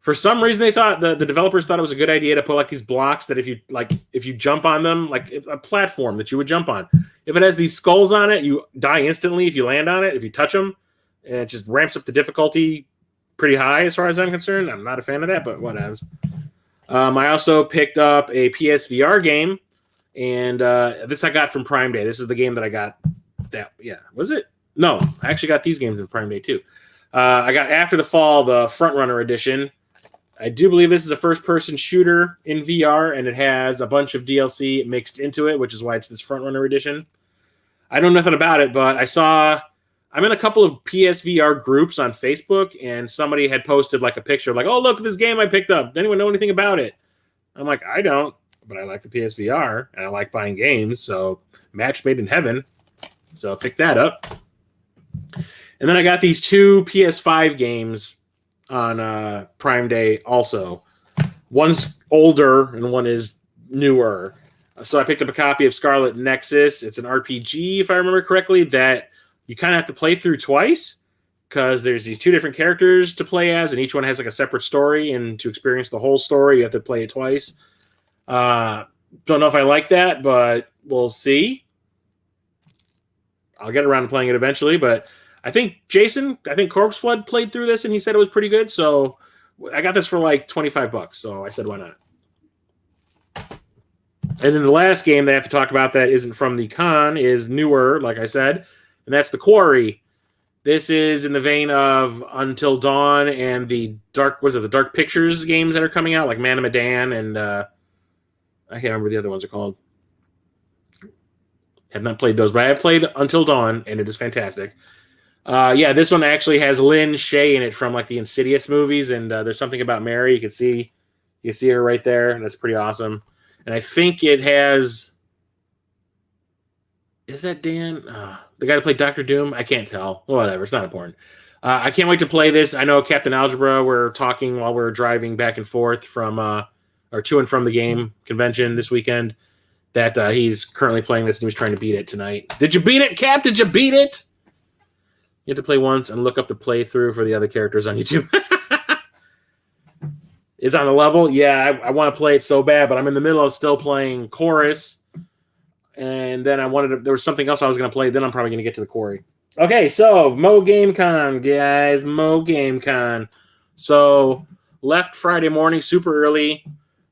A: for some reason they thought the developers thought it was a good idea to put like these blocks that if you jump on them, like a platform that you would jump on. If it has these skulls on it, you die instantly if you land on it, if you touch them. And it just ramps up the difficulty pretty high as far as I'm concerned. I'm not a fan of that, but whatever. I also picked up a PSVR game, and this I got from Prime Day. This is the game that I got. Was it? No, I actually got these games in Prime Day too. I got After the Fall, the Frontrunner edition. I do believe this is a first-person shooter in VR, and it has a bunch of DLC mixed into it, which is why it's this Frontrunner edition. I know nothing about it, but I saw I'm in a couple of PSVR groups on Facebook, and somebody had posted like a picture, like, "Oh, look at this game I picked up. Does anyone know anything about it?" I'm like, I don't, but I like the PSVR and I like buying games, so match made in heaven. So I picked that up. And then I got these 2 PS5 games on Prime Day also. One's older and one is newer. So I picked up a copy of Scarlet Nexus. It's an RPG, if I remember correctly, that you kind of have to play through twice because there's these 2 different characters to play as, and each one has like a separate story, and to experience the whole story, you have to play it twice. Don't know if I like that, but we'll see. I'll get around to playing it eventually, but I think Corpse Flood played through this, and he said it was pretty good, so I got this for like $25, so I said, why not? And then the last game that I have to talk about that isn't from the con is newer, like I said, and that's the Quarry. This is in the vein of Until Dawn and the Dark Pictures games that are coming out, like Man of Medan and I can't remember what the other ones are called. Have not played those, but I have played Until Dawn, and it is fantastic. This one actually has Lynn Shay in it from like the Insidious movies, and there's something about Mary. You can see her right there, and that's pretty awesome. And I think it has. Is that Dan? The guy that played Dr. Doom? I can't tell. Whatever, it's not important. I can't wait to play this. I know Captain Algebra, we're talking while we're driving back and forth from or to and from the game convention this weekend, that he's currently playing this and he was trying to beat it tonight. Did you beat it, Cap? Did you beat it? You have to play once and look up the playthrough for the other characters on YouTube. It's on the level? Yeah, I want to play it so bad, but I'm in the middle of still playing Chorus. And then there was something else I was going to play. Then I'm probably going to get to the Quarry. Okay, so Mo Game Con, guys. Mo Game Con. So left Friday morning super early.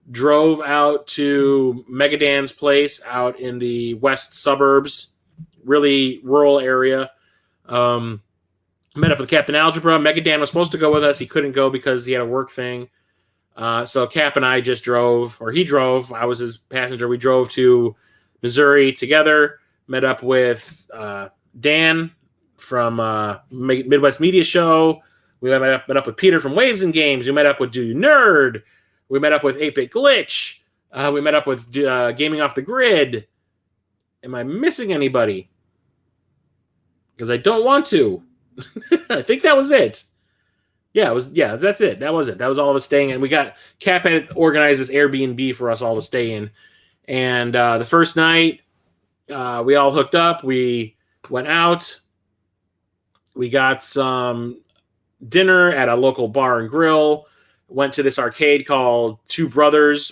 A: Drove out to Megadan's place out in the west suburbs. Really rural area. Met up with Captain Algebra. Megadan was supposed to go with us. He couldn't go because he had a work thing. So Cap and I just drove, or he drove. I was his passenger. We drove to Missouri together. Met up with Dan from Midwest Media Show. We met up with Peter from Waves and Games. We met up with Do You Nerd. We met up with 8-Bit Glitch. We met up with Gaming Off the Grid. Am I missing anybody? Because I don't want to. I think that was it. That's it. That was it. That was all of us staying in. Cap had organized this Airbnb for us all to stay in. And the first night, we all hooked up. We went out. We got some dinner at a local bar and grill. Went to this arcade called Two Plumbers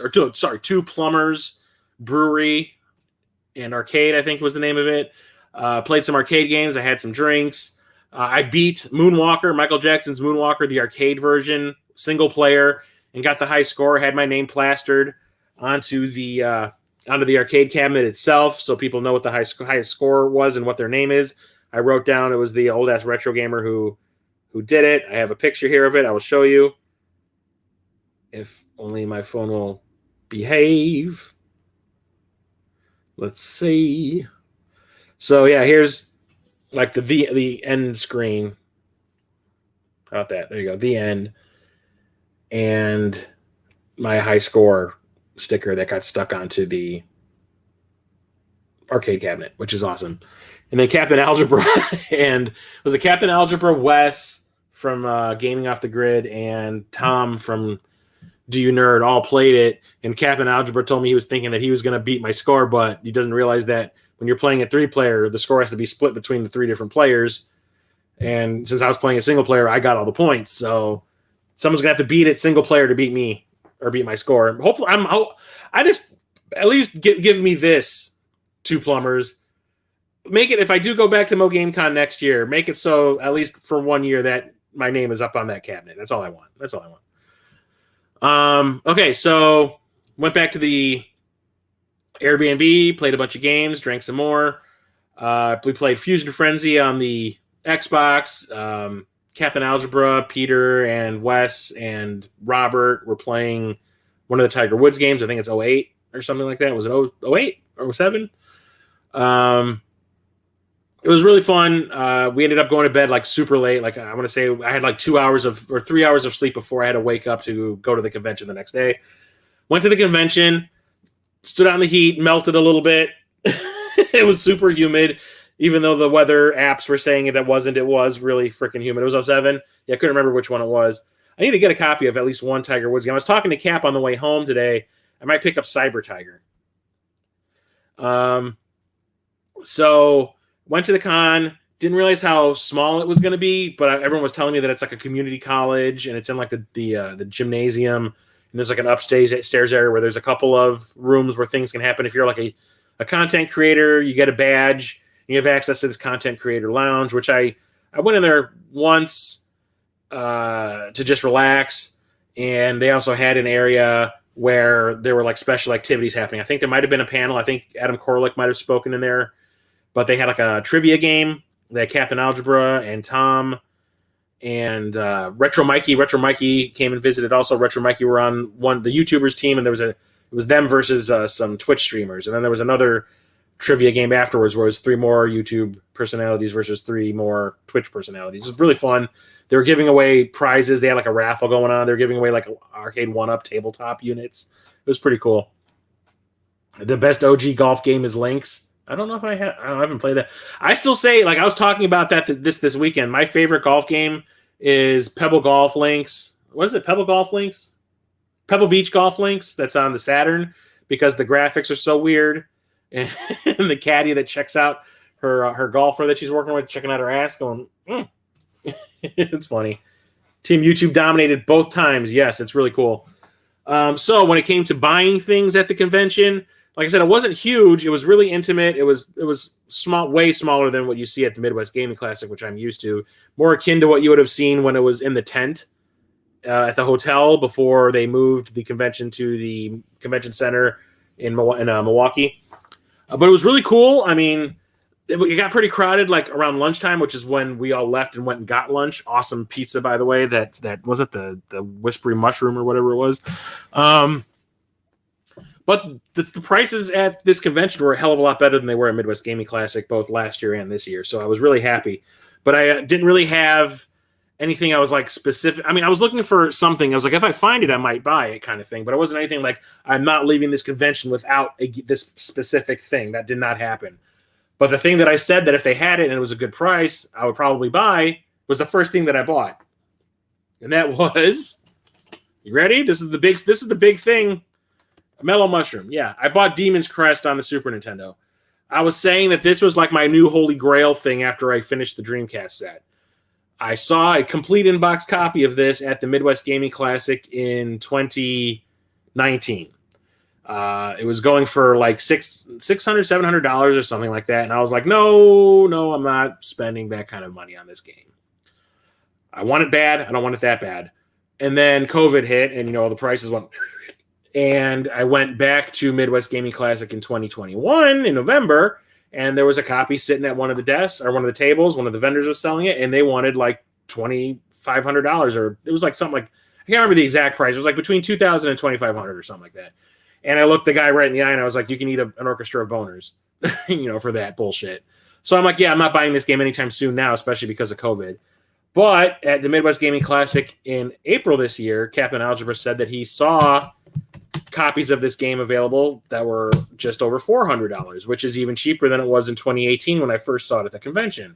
A: Brewery and Arcade, I think was the name of it. Played some arcade games. I had some drinks. I beat Moonwalker, Michael Jackson's Moonwalker, the arcade version, single player, and got the high score. Had my name plastered onto the arcade cabinet itself, so people know what the highest score was and what their name is. I wrote down it was the old ass retro gamer who did it. I have a picture here of it. I will show you. If only my phone will behave. Let's see. So yeah, here's like the end screen. How about that? There you go. The end. And my high score sticker that got stuck onto the arcade cabinet, which is awesome. And then Captain Algebra and was it Captain Algebra, Wes from Gaming Off the Grid, and Tom from Do You Nerd all played it. And Captain Algebra told me he was thinking that he was going to beat my score, but he doesn't realize that when you're playing a 3-player, the score has to be split between the 3 different players. And since I was playing a single player, I got all the points. So someone's going to have to beat it single player to beat me or beat my score. Hopefully, I just at least give me this, Two Plumbers. Make it, if I do go back to Mo Game Con next year, make it so at least for 1 year that my name is up on that cabinet. That's all I want. Okay, so went back to the Airbnb, played a bunch of games, drank some more. We played Fusion Frenzy on the Xbox. Captain Algebra, Peter and Wes and Robert were playing one of the Tiger Woods games. I think it's 08 or something like that. Was it 08 or 07? It was really fun. We ended up going to bed like super late. Like I want to say I had like 2 hours or 3 hours of sleep before I had to wake up to go to the convention the next day. Went to the convention, stood out in the heat, melted a little bit. It was super humid, even though the weather apps were saying it wasn't. It was really freaking humid. It was 07. Yeah, I couldn't remember which one it was. I need to get a copy of at least one Tiger Woods game. I was talking to Cap on the way home today. I might pick up Cyber Tiger. So went to the con. Didn't realize how small it was going to be, but everyone was telling me that it's like a community college and it's in like the gymnasium. And there's like an upstairs area where there's a couple of rooms where things can happen. If you're like a content creator, you get a badge, and you have access to this content creator lounge, which I went in there once to just relax. And they also had an area where there were like special activities happening. I think there might have been a panel. I think Adam Korlick might have spoken in there, but they had like a trivia game. They had Captain Algebra and Tom and Retro Mikey. Retro Mikey came and visited. Also, Retro Mikey were on the YouTubers team, and it was them versus some Twitch streamers. And then there was another trivia game afterwards where it was 3 more YouTube personalities versus 3 more Twitch personalities. It was really fun. They were giving away prizes. They had like a raffle going on. They were giving away like arcade 1-up tabletop units. It was pretty cool. The best OG golf game is Links. I don't know if I haven't played that. I still say, like I was talking about that this weekend. My favorite golf game is Pebble Golf Links. What is it? Pebble Golf Links? Pebble Beach Golf Links. That's on the Saturn because the graphics are so weird. And the caddy that checks out her golfer that she's working with, checking out her ass, going, It's funny. Team YouTube dominated both times. Yes, it's really cool. So when it came to buying things at the convention, like I said, it wasn't huge. It was really intimate. It was small, way smaller than what you see at the Midwest Gaming Classic, which I'm used to. More akin to what you would have seen when it was in the tent at the hotel before they moved the convention to the convention center in Milwaukee. But it was really cool. I mean, it got pretty crowded like around lunchtime, which is when we all left and went and got lunch. Awesome pizza, by the way. That was it, the Whispery Mushroom or whatever it was. But the prices at this convention were a hell of a lot better than they were at Midwest Gaming Classic, both last year and this year. So I was really happy. But I didn't really have anything I was like specific. I mean, I was looking for something. I was like, if I find it, I might buy it kind of thing. But it wasn't anything like I'm not leaving this convention without this specific thing. That did not happen. But the thing that I said that if they had it and it was a good price, I would probably buy was the first thing that I bought. And that was, you ready? This is the big thing. Mellow Mushroom. Yeah, I bought Demon's Crest on the Super Nintendo. I was saying that this was like my new holy grail thing after I finished the Dreamcast set. I saw a complete in-box copy of this at the Midwest Gaming Classic in 2019. It was going for like $600, $700 or something like that. And I was like, no, I'm not spending that kind of money on this game. I want it bad. I don't want it that bad. And then COVID hit and, the prices went... And I went back to Midwest Gaming Classic in 2021 in November, and there was a copy sitting at one of the desks or one of the tables. One of the vendors was selling it, and they wanted like $2,500, or it was like something like, I can't remember the exact price. It was like between $2,000 and $2,500 or something like that. And I looked the guy right in the eye, and I was like, "You can eat an orchestra of boners, for that bullshit." So I'm like, "Yeah, I'm not buying this game anytime soon now, especially because of COVID." But at the Midwest Gaming Classic in April this year, Captain Algebra said that he saw copies of this game available that were just over $400, which is even cheaper than it was in 2018 when I first saw it at the convention.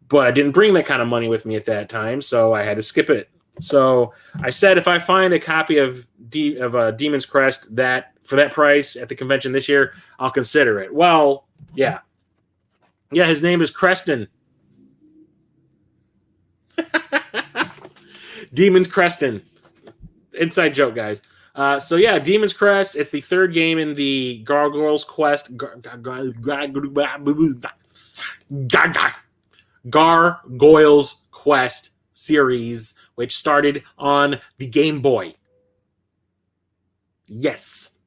A: But I didn't bring that kind of money with me at that time, so I had to skip it. So I said if I find a copy of Demon's Crest that for that price at the convention this year, I'll consider it. Well, yeah. Yeah, his name is Creston. Demon's Creston. Inside joke, guys. So yeah, Demon's Crest. It's the third game in the Gargoyles Quest. Gargoyles Quest series, which started on the Game Boy. Yes.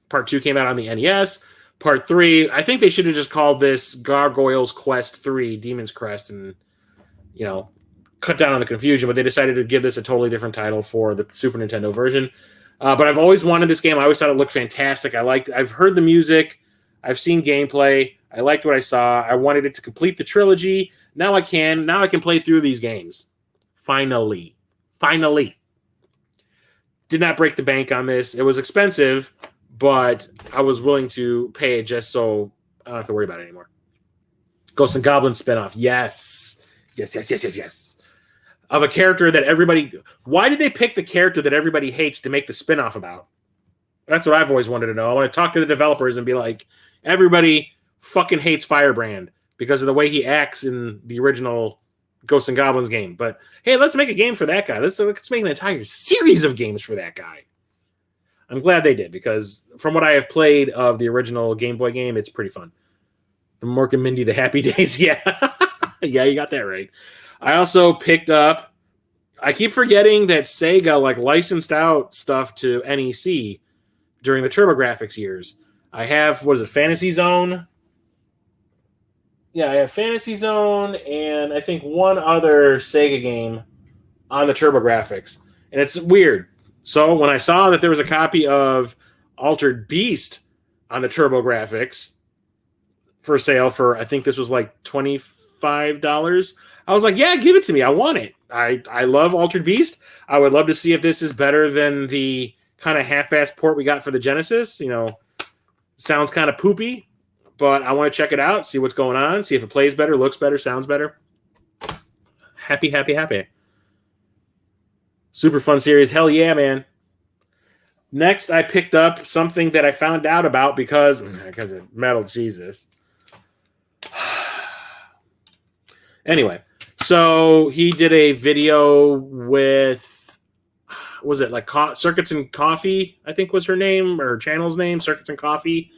A: Part 2 came out on the NES. Part 3, I think they should have just called this Gargoyles Quest 3 Demon's Crest and, cut down on the confusion, but they decided to give this a totally different title for the Super Nintendo version. But I've always wanted this game. I always thought it looked fantastic. I've heard the music. I've seen gameplay. I liked what I saw. I wanted it to complete the trilogy. Now I can. Now I can play through these games. Finally. Did not break the bank on this. It was expensive, but I was willing to pay it just so I don't have to worry about it anymore. Ghosts and Goblins spinoff. Yes. Of a character that everybody... Why did they pick the character that everybody hates to make the spinoff about? That's what I've always wanted to know. I want to talk to the developers and be like, everybody fucking hates Firebrand because of the way he acts in the original Ghosts and Goblins game. But hey, let's make a game for that guy. Let's make an entire series of games for that guy. I'm glad they did, because from what I have played of the original Game Boy game, it's pretty fun. The Mork and Mindy, the Happy Days. Yeah. Yeah, you got that right. I also picked up... I keep forgetting that Sega licensed out stuff to NEC during the TurboGrafx years. I have, what is it, Fantasy Zone? Yeah, I have Fantasy Zone and I think one other Sega game on the TurboGrafx. And it's weird. So when I saw that there was a copy of Altered Beast on the TurboGrafx for sale for, I think this was like $25, I was like, yeah, give it to me. I want it. I love Altered Beast. I would love to see if this is better than the kind of half-assed port we got for the Genesis. You know, sounds kind of poopy, but I want to check it out, see what's going on, see if it plays better, looks better, sounds better. Happy. Super fun series. Hell yeah, man. Next, I picked up something that I found out about because of Metal Jesus. Anyway, so he did a video with, was it like Circuits and Coffee, I think was her name, or her channel's name, Circuits and Coffee.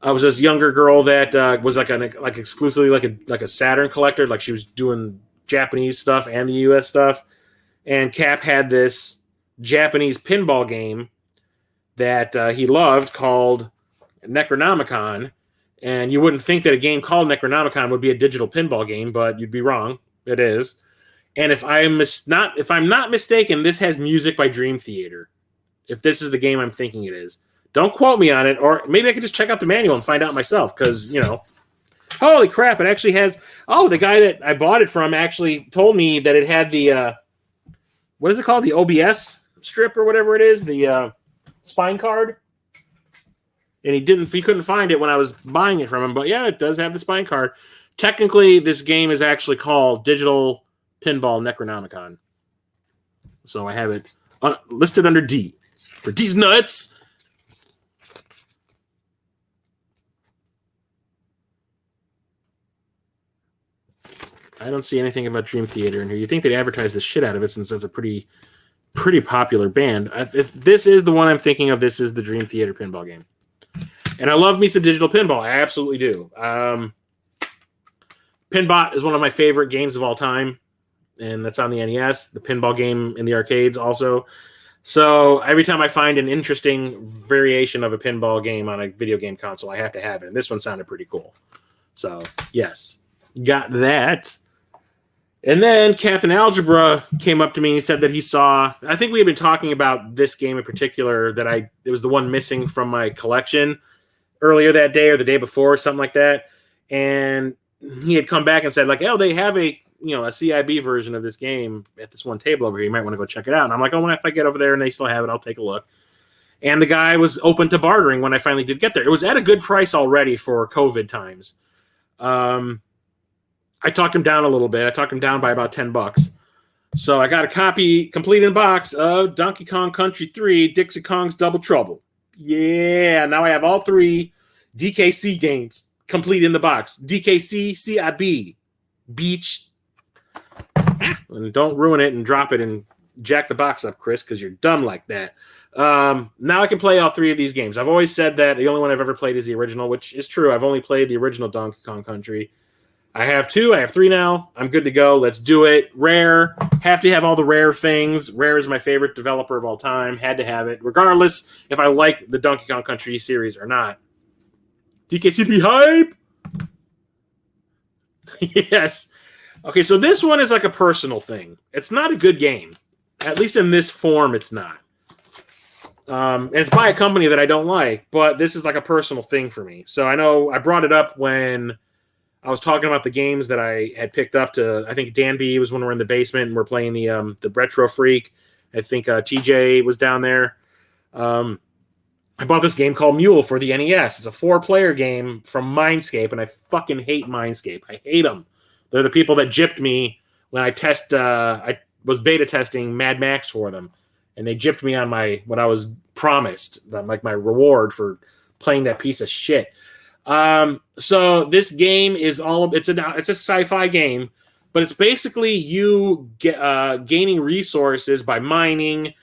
A: I was this younger girl that was exclusively like a Saturn collector, like she was doing Japanese stuff and the US stuff. And Cap had this Japanese pinball game that he loved called Necronomicon. And you wouldn't think that a game called Necronomicon would be a digital pinball game, but you'd be wrong. It is. And if I'm not mistaken, this has music by Dream Theater. If this is the game I'm thinking it is. Don't quote me on it, or maybe I could just check out the manual and find out myself, because, you know, holy crap, it actually has... Oh, the guy that I bought it from actually told me that it had the... what is it called? The OBS strip or whatever it is? The spine card? And he couldn't find it when I was buying it from him. But yeah, it does have the spine card. Technically, this game is actually called Digital Pinball Necronomicon. So I have it listed under D. For D's nuts! I don't see anything about Dream Theater in here. You'd think they'd advertise the shit out of it since it's a pretty popular band. If this is the one I'm thinking of, this is the Dream Theater pinball game. And I love me some digital pinball. I absolutely do. Pinbot is one of my favorite games of all time, and that's on the NES. The pinball game in the arcades also. So every time I find an interesting variation of a pinball game on a video game console, I have to have it. And this one sounded pretty cool. So, yes. Got that. And then Captain Algebra came up to me and he said that he saw... I think we had been talking about this game in particular, that it was the one missing from my collection earlier that day or the day before, something like that. And he had come back and said, like, oh, they have a CIB version of this game at this one table over here. You might want to go check it out. And I'm like, oh, when if I get over there and they still have it, I'll take a look. And the guy was open to bartering when I finally did get there. It was at a good price already for COVID times. I talked him down a little bit. I talked him down by about $10. So I got a copy, complete in box, of Donkey Kong Country 3, Dixie Kong's Double Trouble. Yeah, now I have all three DKC games complete in the box. DKC, CIB, Beach. And don't ruin it and drop it and jack the box up, Chris, because you're dumb like that. Now I can play all three of these games. I've always said that the only one I've ever played is the original, which is true. I've only played the original Donkey Kong Country. I have two. I have three now. I'm good to go. Let's do it. Rare. Have to have all the Rare things. Rare is my favorite developer of all time. Had to have it, regardless if I like the Donkey Kong Country series or not. DKC3 hype! Yes. Okay, so this one is like a personal thing. It's not a good game. At least in this form, it's not. And it's by a company that I don't like, but this is like a personal thing for me. So I know I brought it up when I was talking about the games that I had picked up to, I think Dan B was when we were in the basement and we're playing the Retro Freak. I think TJ was down there. I bought this game called Mule for the NES. It's a 4-player game from Mindscape, and I fucking hate Mindscape. I hate them. They're the people that gypped me when I was beta testing Mad Max for them, and they gypped me on what I was promised, like my reward for playing that piece of shit. So this game is it's a sci-fi game, but it's basically you gaining resources by mining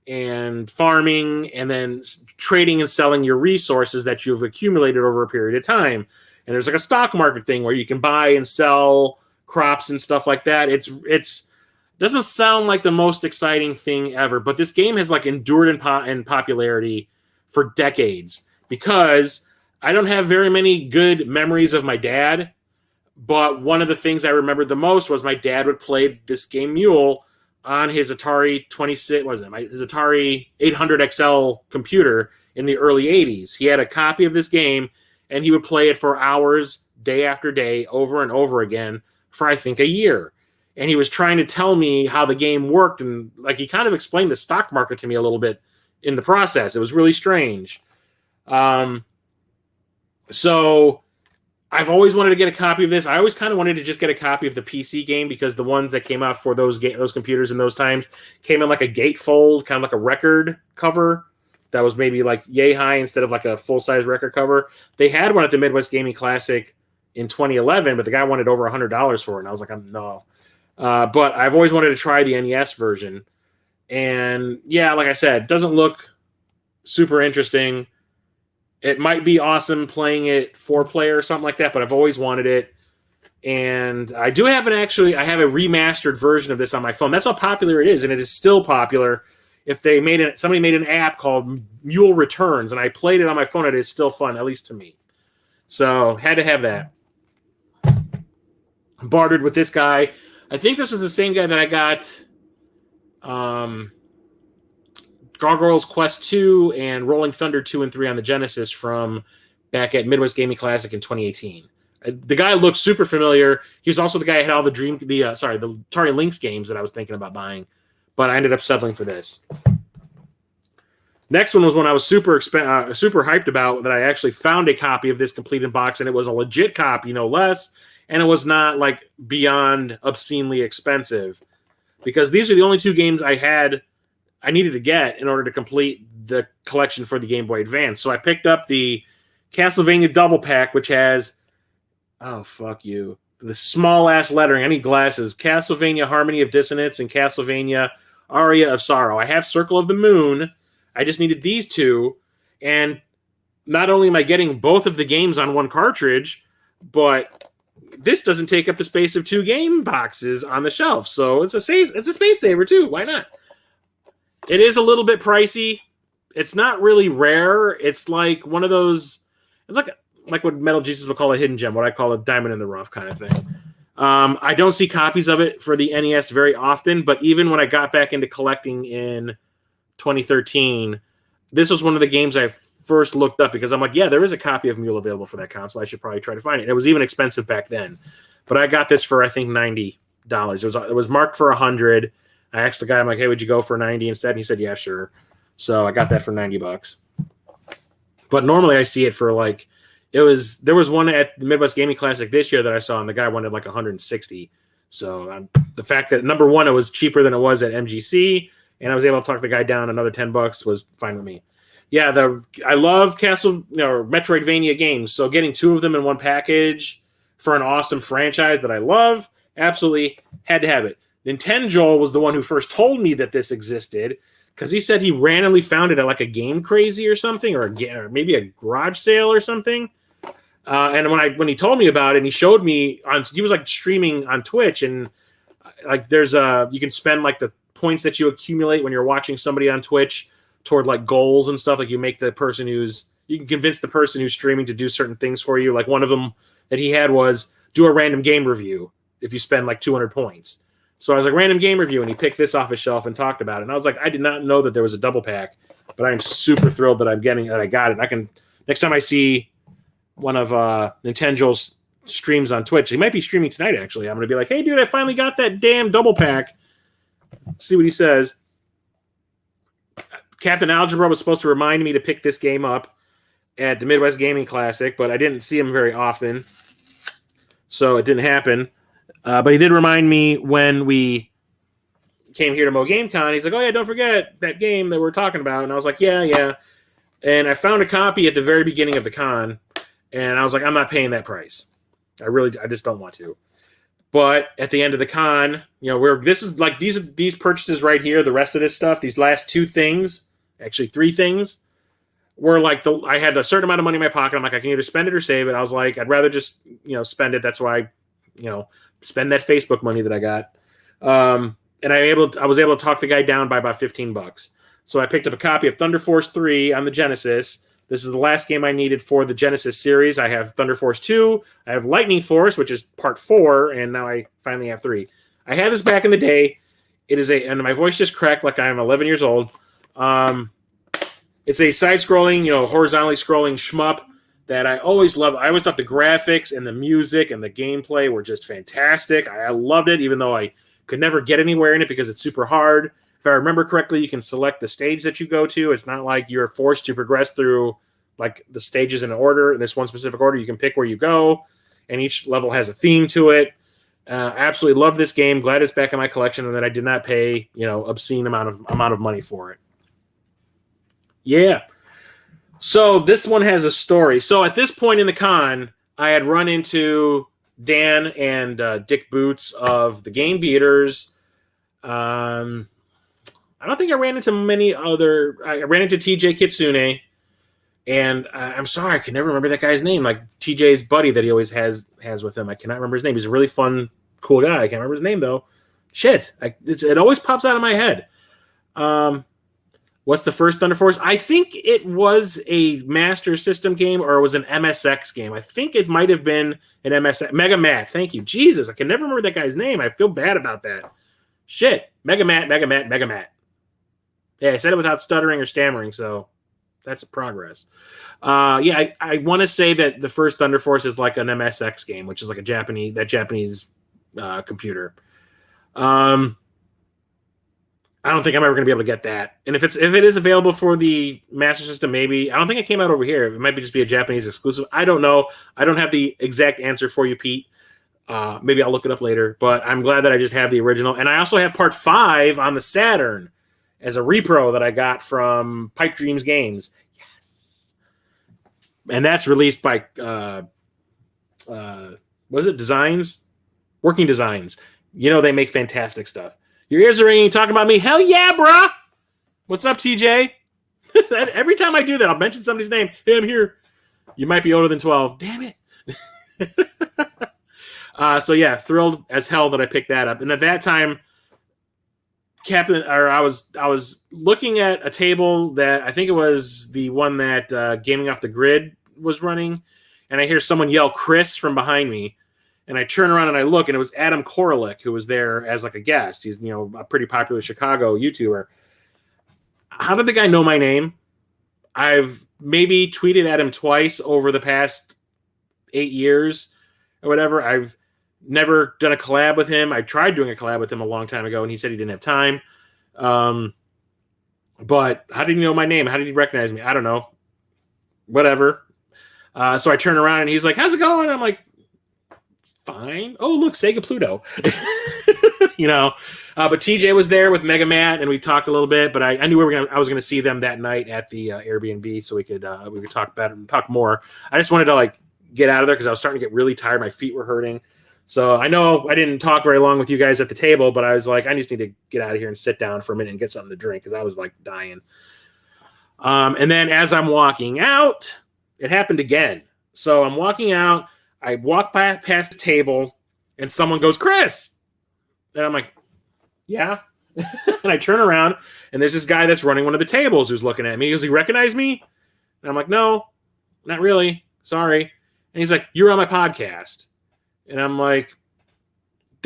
A: and farming and then trading and selling your resources that you've accumulated over a period of time. And there's like a stock market thing where you can buy and sell crops and stuff like that. It's doesn't sound like the most exciting thing ever, but this game has like endured in popularity for decades because I don't have very many good memories of my dad, but one of the things I remembered the most was my dad would play this game Mule on his Atari 26, his Atari 800 XL computer in the early 80s. He had a copy of this game, and he would play it for hours, day after day, over and over again for, I think, a year. And he was trying to tell me how the game worked, and like he kind of explained the stock market to me a little bit in the process. It was really strange. So I've always wanted to get a copy of this. I always kind of wanted to just get a copy of the PC game because the ones that came out for those computers in those times came in like a gatefold, kind of like a record cover that was maybe like yay high instead of like a full-size record cover. They had one at the Midwest Gaming Classic in 2011, but the guy wanted over $100 for it, and I was like, no. But I've always wanted to try the NES version. And yeah, like I said, it doesn't look super interesting. It might be awesome playing it 4-player or something like that, but I've always wanted it. And I do have I have a remastered version of this on my phone. That's how popular it is, and it is still popular. If they somebody made an app called Mule Returns, and I played it on my phone, it is still fun, at least to me. So had to have that. Bartered with this guy. I think this was the same guy that I got Gargoyles Quest 2 and Rolling Thunder 2 and 3 on the Genesis from back at Midwest Gaming Classic in 2018. The guy looked super familiar. He was also the guy that had all the Atari Lynx games that I was thinking about buying, but I ended up settling for this. Next one was one I was super hyped about, that I actually found a copy of this complete in box, and it was a legit copy, no less, and it was not like beyond obscenely expensive, because these are the only 2 games I needed to get in order to complete the collection for the Game Boy Advance. So I picked up the Castlevania Double Pack, which has, oh, fuck you, the small-ass lettering. I need glasses. Castlevania Harmony of Dissonance and Castlevania Aria of Sorrow. I have Circle of the Moon. I just needed these 2. And not only am I getting both of the games on one cartridge, but this doesn't take up the space of 2 game boxes on the shelf. So it's a space saver, too. Why not? It is a little bit pricey. It's not really rare. It's like one of those. It's like what Metal Jesus would call a hidden gem. What I call a diamond in the rough kind of thing. I don't see copies of it for the NES very often. But even when I got back into collecting in 2013, this was one of the games I first looked up because I'm like, yeah, there is a copy of Mule available for that console. I should probably try to find it. And it was even expensive back then, but I got this for I think $90. It was marked for $100. I asked the guy, I'm like, hey, would you go for 90 instead? And he said, yeah, sure. So I got that for $90. But normally I see it for like, there was one at the Midwest Gaming Classic this year that I saw, and the guy wanted like 160. So the fact that, number one, it was cheaper than it was at MGC, and I was able to talk the guy down another $10 was fine with me. Yeah, I love Metroidvania games, so getting 2 of them in one package for an awesome franchise that I love, absolutely had to have it. Nintendo was the one who first told me that this existed, because he said he randomly found it at like a Game Crazy or something, or maybe a garage sale or something. And when he told me about it, and he showed me he was like streaming on Twitch, and like there's you can spend like the points that you accumulate when you're watching somebody on Twitch toward like goals and stuff. Like you can convince the person who's streaming to do certain things for you. Like one of them that he had was do a random game review if you spend like 200 points. So I was like, random game review, and he picked this off his shelf and talked about it. And I was like, I did not know that there was a double pack, but I'm super thrilled that I got it. I can, next time I see one of Nintendo's streams on Twitch, he might be streaming tonight, actually. I'm going to be like, hey, dude, I finally got that damn double pack. See what he says. Captain Algebra was supposed to remind me to pick this game up at the Midwest Gaming Classic, but I didn't see him very often, so it didn't happen. But he did remind me when we came here to Mo GameCon. He's like, oh, yeah, don't forget that game that we're talking about. And I was like, yeah. And I found a copy at the very beginning of the con, and I was like, I'm not paying that price. I just don't want to. But at the end of the con, this is like these purchases right here, the rest of this stuff, these last two things, actually three things, were like I had a certain amount of money in my pocket. I'm like, I can either spend it or save it. I was like, I'd rather just, spend it. That's why, spend that Facebook money that I got. And I was able to talk the guy down by about $15. So I picked up a copy of Thunder Force 3 on the Genesis. This is the last game I needed for the Genesis series. I have Thunder Force 2. I have Lightning Force, which is part 4, and now I finally have 3. I had this back in the day. And my voice just cracked like I'm 11 years old. It's a side-scrolling, horizontally scrolling shmup that I always loved. I always thought the graphics and the music and the gameplay were just fantastic. I loved it, even though I could never get anywhere in it because it's super hard. If I remember correctly, you can select the stage that you go to. It's not like you're forced to progress through like the stages in order, in this one specific order. You can pick where you go, and each level has a theme to it. Absolutely love this game. Glad it's back in my collection, and that I did not pay obscene amount of money for it. Yeah. So this one has a story. So at this point in the con, I had run into Dan and Dick Boots of the Game Beaters. I don't think I ran into many other. I ran into TJ Kitsune, and I'm sorry, I can never remember that guy's name. Like TJ's buddy that he always has with him. I cannot remember his name. He's a really fun, cool guy. I can't remember his name though. Shit, it always pops out of my head. What's the first Thunder Force? I think it was a Master System game, or it was an MSX game. I think it might have been an MSX. Mega Matt, thank you. Jesus, I can never remember that guy's name. I feel bad about that. Shit. Mega Matt. Yeah, I said it without stuttering or stammering, so that's progress. I want to say that the first Thunder Force is like an MSX game, which is like a Japanese computer. I don't think I'm ever going to be able to get that. And if it is available for the Master System, maybe. I don't think it came out over here. It might just be a Japanese exclusive. I don't know. I don't have the exact answer for you, Pete. Maybe I'll look it up later. But I'm glad that I just have the original. And I also have Part 5 on the Saturn as a repro that I got from Pipe Dreams Games. Yes. And that's released by, what is it? Designs? Working Designs. They make fantastic stuff. Your ears are ringing, talking about me. Hell yeah, brah! What's up, TJ? Every time I do that, I'll mention somebody's name. Hey, I'm here. You might be older than 12. Damn it. So yeah, thrilled as hell that I picked that up. And at that time, I was looking at a table that I think it was the one that Gaming Off the Grid was running, and I hear someone yell Chris from behind me. And I turn around and I look, and it was Adam Koralik, who was there as like a guest. He's a pretty popular Chicago YouTuber. How did the guy know my name? I've maybe tweeted at him twice over the past 8 years or whatever. I've never done a collab with him. I tried doing a collab with him a long time ago, and he said he didn't have time. But how did he know my name? How did he recognize me? I don't know. Whatever. So I turn around and he's like, "How's it going?" I'm like, "Fine." Oh, look, Sega Pluto. But TJ was there with Mega Matt, and we talked a little bit. But I knew I was gonna see them that night at the Airbnb, so we could talk more. I just wanted to get out of there because I was starting to get really tired. My feet were hurting. So I know I didn't talk very long with you guys at the table, but I was like, I just need to get out of here and sit down for a minute and get something to drink because I was dying. And then as I'm walking out, it happened again. So I'm walking out. I walk past the table, and someone goes, "Chris!" And I'm like, "Yeah." And I turn around, and there's this guy that's running one of the tables who's looking at me. He goes, "You recognize me?" And I'm like, "No, not really. Sorry." And he's like, "You're on my podcast." And I'm like,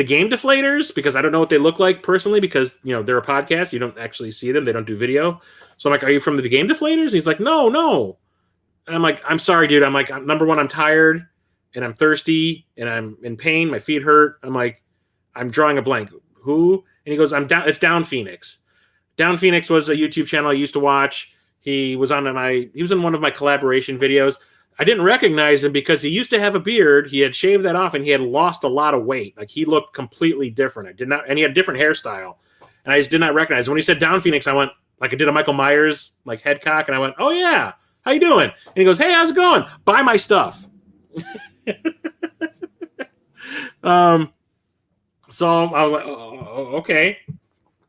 A: the game deflators because I don't know what they look like personally because, you know, they're a podcast. You don't actually see them. They don't do video. So I'm like, are you from the game deflators? And he's like, no. And I'm like, I'm sorry, dude. I'm like, number one, I'm tired and I'm thirsty and I'm in pain. My feet hurt. I'm like, I'm drawing a blank. Who? And he goes, I'm down. It's Down Phoenix. Down Phoenix was a YouTube channel I used to watch. He was in one of my collaboration videos. I didn't recognize him because he used to have a beard. He had shaved that off and he had lost a lot of weight. Like he looked completely different. And he had a different hairstyle. And I just did not recognize him. When he said Down Phoenix, I went, like I did a Michael Myers, like head cock. And I went, oh yeah, how you doing? And he goes, hey, how's it going? Buy my stuff. So I was like, oh, okay,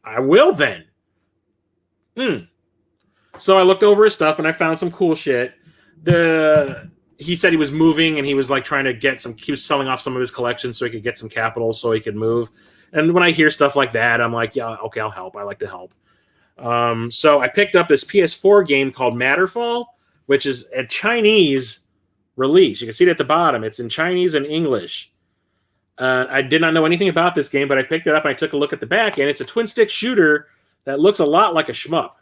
A: I will then. So I looked over his stuff and I found some cool shit. He said he was moving and he was like trying to get he was selling off some of his collections so he could get some capital so he could move. And when I hear stuff like that, I'm like, yeah, okay, I'll help. I like to help. So I picked up this PS4 game called Matterfall, which is a Chinese release. You can see it at the bottom. It's in Chinese and English. I did not know anything about this game, but I picked it up and I took a look at the back, and it's a twin-stick shooter that looks a lot like a shmup.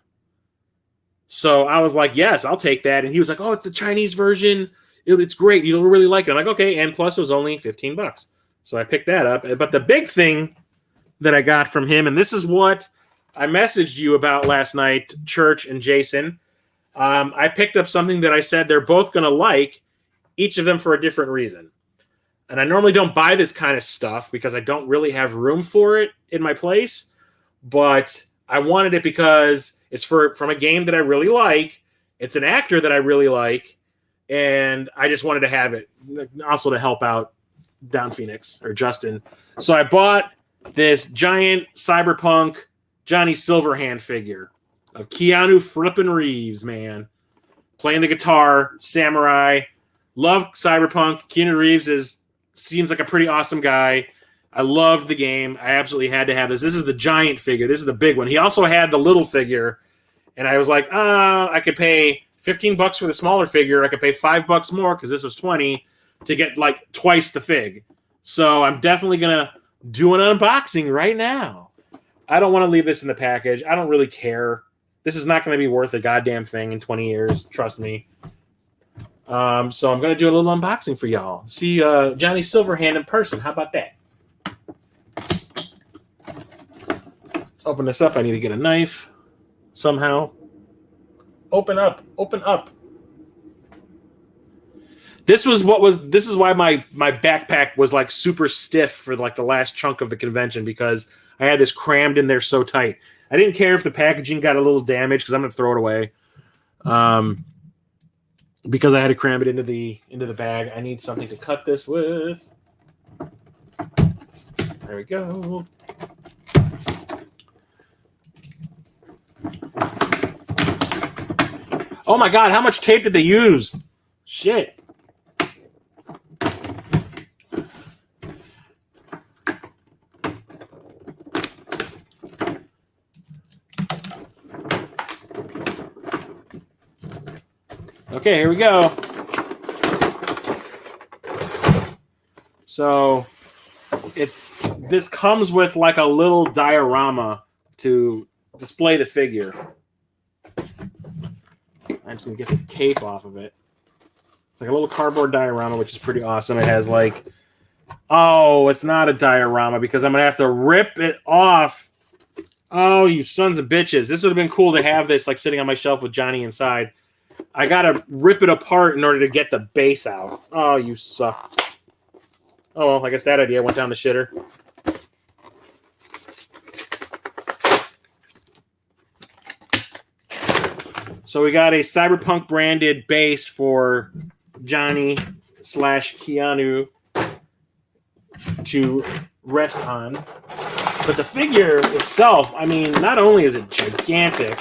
A: So I was like, yes, I'll take that. And he was like, oh, it's the Chinese version. It's great. You'll really like it. I'm like, okay. And plus it was only $15. So I picked that up. But the big thing that I got from him, and this is what I messaged you about last night, Church and Jason. I picked up something that I said they're both going to like, each of them for a different reason. And I normally don't buy this kind of stuff because I don't really have room for it in my place. But I wanted it because it's from a game that I really like. It's an actor that I really like. And I just wanted to have it also to help out Down Phoenix or Justin. So I bought this giant Cyberpunk Johnny Silverhand figure of Keanu flippin' Reeves, man. Playing the guitar, samurai. Love Cyberpunk. Keanu Reeves seems like a pretty awesome guy. I loved the game. I absolutely had to have this. This is the giant figure. This is the big one. He also had the little figure. And I was like, I could pay $15 for the smaller figure. I could pay $5 more because this was 20 to get like twice the fig. So I'm definitely going to do an unboxing right now. I don't want to leave this in the package. I don't really care. This is not going to be worth a goddamn thing in 20 years. Trust me. So I'm going to do a little unboxing for y'all. See Johnny Silverhand in person. How about that? Let's open this up. I need to get a knife somehow. Open up. Open up. This is why my backpack was like super stiff for like the last chunk of the convention because I had this crammed in there so tight. I didn't care if the packaging got a little damaged because I'm going to throw it away. Because I had to cram it into the bag. I need something to cut this with. There we go. Oh my god, how much tape did they use? Shit. Okay, here we go. So this comes with like a little diorama to display the figure. I'm just gonna get the tape off of it. It's like a little cardboard diorama, which is pretty awesome. It has like, oh, it's not a diorama because I'm gonna have to rip it off. Oh, you sons of bitches! This would have been cool to have this like sitting on my shelf with Johnny inside. I gotta rip it apart in order to get the base out. Oh, you suck. Oh well, I guess that idea went down the shitter. So we got a Cyberpunk branded base for Johnny / Keanu to rest on. But the figure itself, I mean, not only is it gigantic,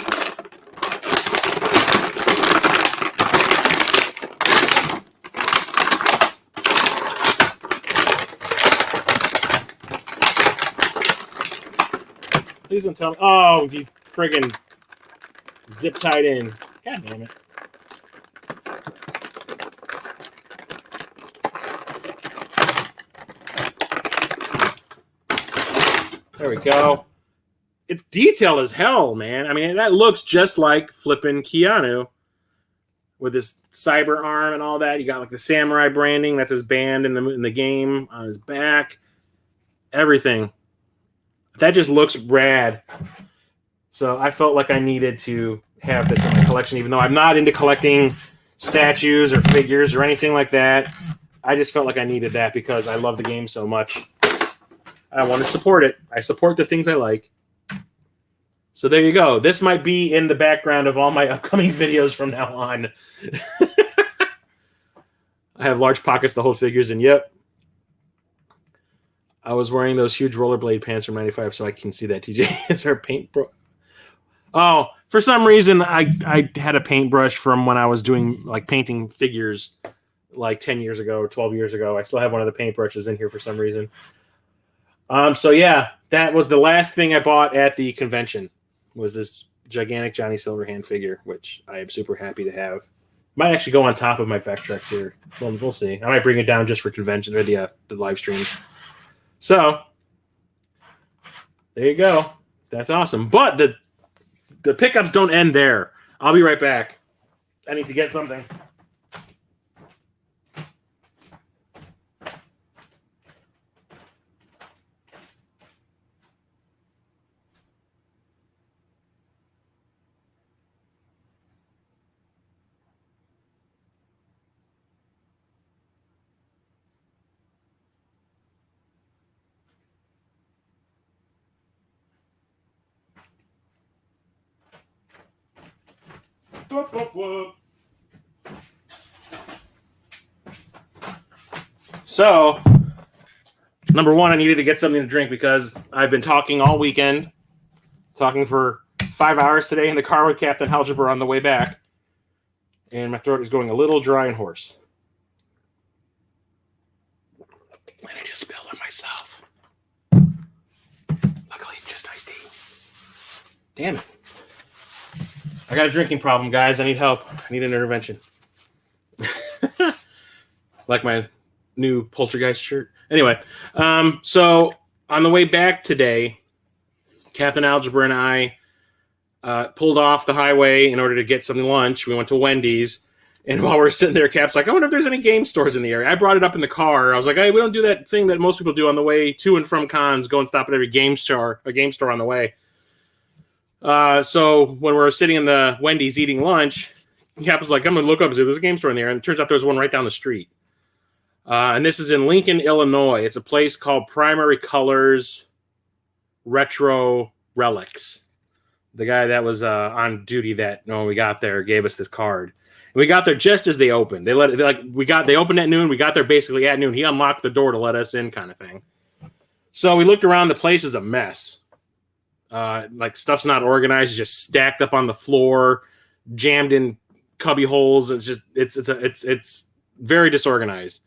A: please don't tell me. Oh, he's friggin' zip tied in. God damn it. There we go. It's detailed as hell, man. I mean, that looks just like flipping Keanu with his cyber arm and all that. You got like the samurai branding. That's his band in the game on his back. Everything. That just looks rad. So I felt like I needed to have this in my collection, even though I'm not into collecting statues or figures or anything like that. I just felt like I needed that because I love the game so much. I want to support it. I support the things I like. So there you go. This might be in the background of all my upcoming videos from now on. I have large pockets to hold figures in. Yep. I was wearing those huge rollerblade pants from 95, so I can see that, TJ. Is our paint bro? Oh, for some reason, I had a paintbrush from when I was doing like painting figures like 10 years ago, 12 years ago. I still have one of the paintbrushes in here for some reason. So yeah, that was the last thing I bought at the convention. Was this gigantic Johnny Silverhand figure, which I am super happy to have. Might actually go on top of my Vectrex here. Well, we'll see. I might bring it down just for convention or the live streams. So there you go. That's awesome. But the pickups don't end there. I'll be right back. I need to get something. Whoop, whoop, whoop. So, number one, I needed to get something to drink because I've been talking all weekend, talking for 5 hours today in the car with Captain Algebra on the way back, and my throat is going a little dry and hoarse. And I just spilled on myself. Luckily, it's just iced tea. Damn it. I got a drinking problem, guys. I need help. I need an intervention. Like my new Poltergeist shirt. Anyway, so on the way back today, Captain Algebra and I pulled off the highway in order to get some lunch. We went to Wendy's. And while we're sitting there, Cap's like, I wonder if there's any game stores in the area. I brought it up in the car. I was like, hey, we don't do that thing that most people do on the way to and from cons, go and stop at every game store on the way. So when we were sitting in the Wendy's eating lunch, Cap was like, I'm going to look up if there's a game store in there. And it turns out there's one right down the street. And this is in Lincoln, Illinois. It's a place called Primary Colors Retro Relics. The guy that was on duty when we got there gave us this card. And we got there just as they opened. They opened at noon. We got there basically at noon. He unlocked the door to let us in, kind of thing. So we looked around. The place is a mess. Like stuff's not organized, just stacked up on the floor, jammed in cubby holes. It's very disorganized.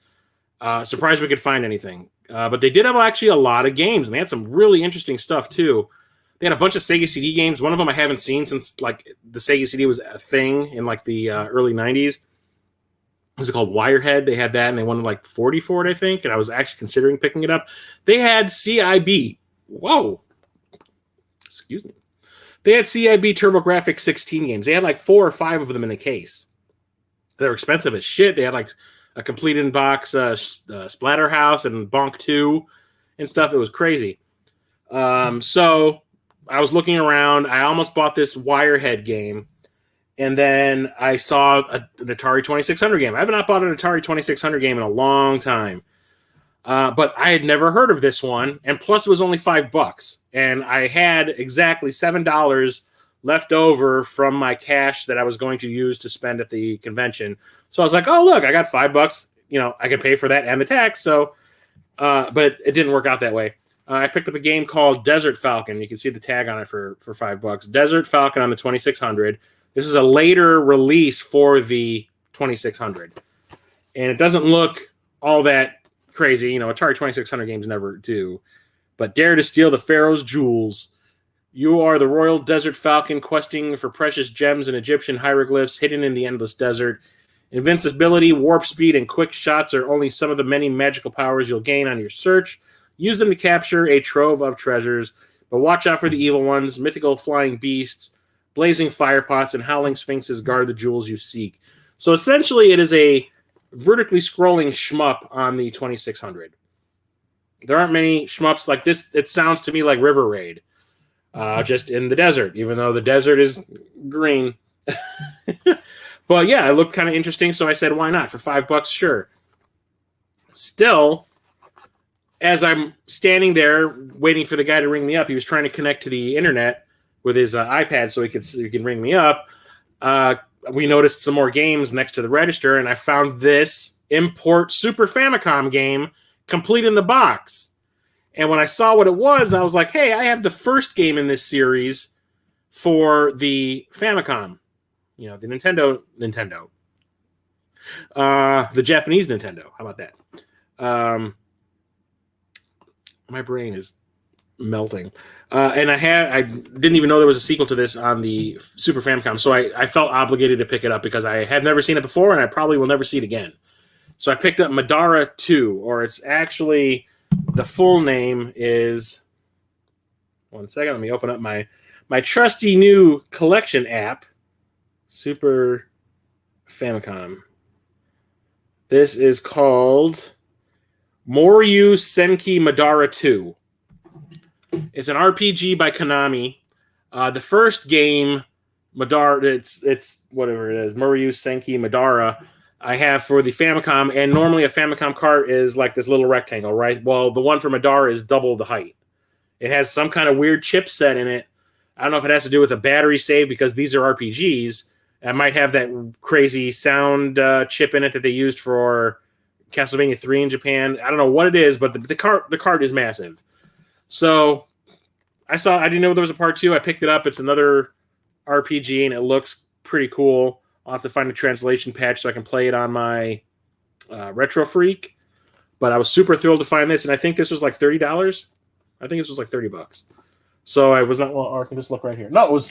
A: Surprised we could find anything. But they did have actually a lot of games, and they had some really interesting stuff too. They had a bunch of Sega CD games. One of them I haven't seen since like the Sega CD was a thing in like the early 90s. Was it called Wirehead? They had that, and they wanted like 40 for it, I think. And I was actually considering picking it up. They had CIB. Whoa. Excuse me. They had CIB TurboGrafx 16 games. They had like 4 or 5 of them in a case. They were expensive as shit. They had like a complete in-box Splatterhouse and Bonk 2 and stuff. It was crazy. So I was looking around. I almost bought this Wirehead game. And then I saw an Atari 2600 game. I have not bought an Atari 2600 game in a long time. But I had never heard of this one. And plus it was only $5. And I had exactly $7 left over from my cash that I was going to use to spend at the convention. So I was like, oh, look, I got $5. You know, I can pay for that and the tax. So, but it didn't work out that way. I picked up a game called Desert Falcon. You can see the tag on it for $5. Desert Falcon on the 2600. This is a later release for the 2600. And it doesn't look all that crazy. You know, Atari 2600 games never do. But dare to steal the Pharaoh's jewels. You are the royal desert falcon questing for precious gems and Egyptian hieroglyphs hidden in the endless desert. Invincibility, warp speed, and quick shots are only some of the many magical powers you'll gain on your search. Use them to capture a trove of treasures, but watch out for the evil ones. Mythical flying beasts, blazing firepots, and howling sphinxes guard the jewels you seek. So essentially, it is a vertically scrolling shmup on the 2600. There aren't many shmups like this. It sounds to me like River Raid, just in the desert, even though the desert is green. But yeah, it looked kind of interesting, so I said, why not? For $5, sure. Still, as I'm standing there waiting for the guy to ring me up, he was trying to connect to the internet with his iPad so he can ring me up. We noticed some more games next to the register, and I found this import Super Famicom game complete in the box. And when I saw what it was, I was like, hey, I have the first game in this series for the Famicom. You know, the Nintendo. The Japanese Nintendo. How about that? My brain is melting. And I didn't even know there was a sequel to this on the Super Famicom, so I felt obligated to pick it up because I had never seen it before, and I probably will never see it again. So I picked up Madara 2, or it's actually, the full name is, one second, let me open up my trusty new collection app, Super Famicom. This is called Moryu Senki Madara 2. It's an RPG by Konami. The first game, Madara, it's whatever it is, Moryu Senki Madara, I have for the Famicom, and normally a Famicom cart is like this little rectangle, right? Well, the one for Madara is double the height. It has some kind of weird chipset in it. I don't know if it has to do with a battery save because these are RPGs. It might have that crazy sound chip in it that they used for Castlevania 3 in Japan. I don't know what it is, but the cart is massive. So I didn't know there was a part 2. I picked it up. It's another RPG, and it looks pretty cool. I'll have to find a translation patch so I can play it on my Retro Freak. But I was super thrilled to find this, and I think this was like $30. I think this was like $30. So I was not, well, or I can just look right here. No, it was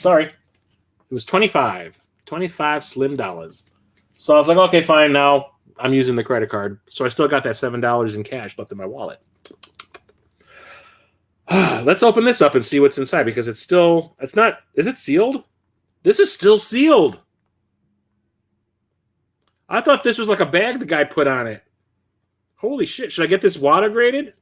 A: 25. 25 slim dollars. So I was like, okay, fine, now I'm using the credit card. So I still got that $7 in cash left in my wallet. Let's open this up and see what's inside, because is it sealed? This is still sealed. I thought this was like a bag the guy put on it. Holy shit. Should I get this water graded?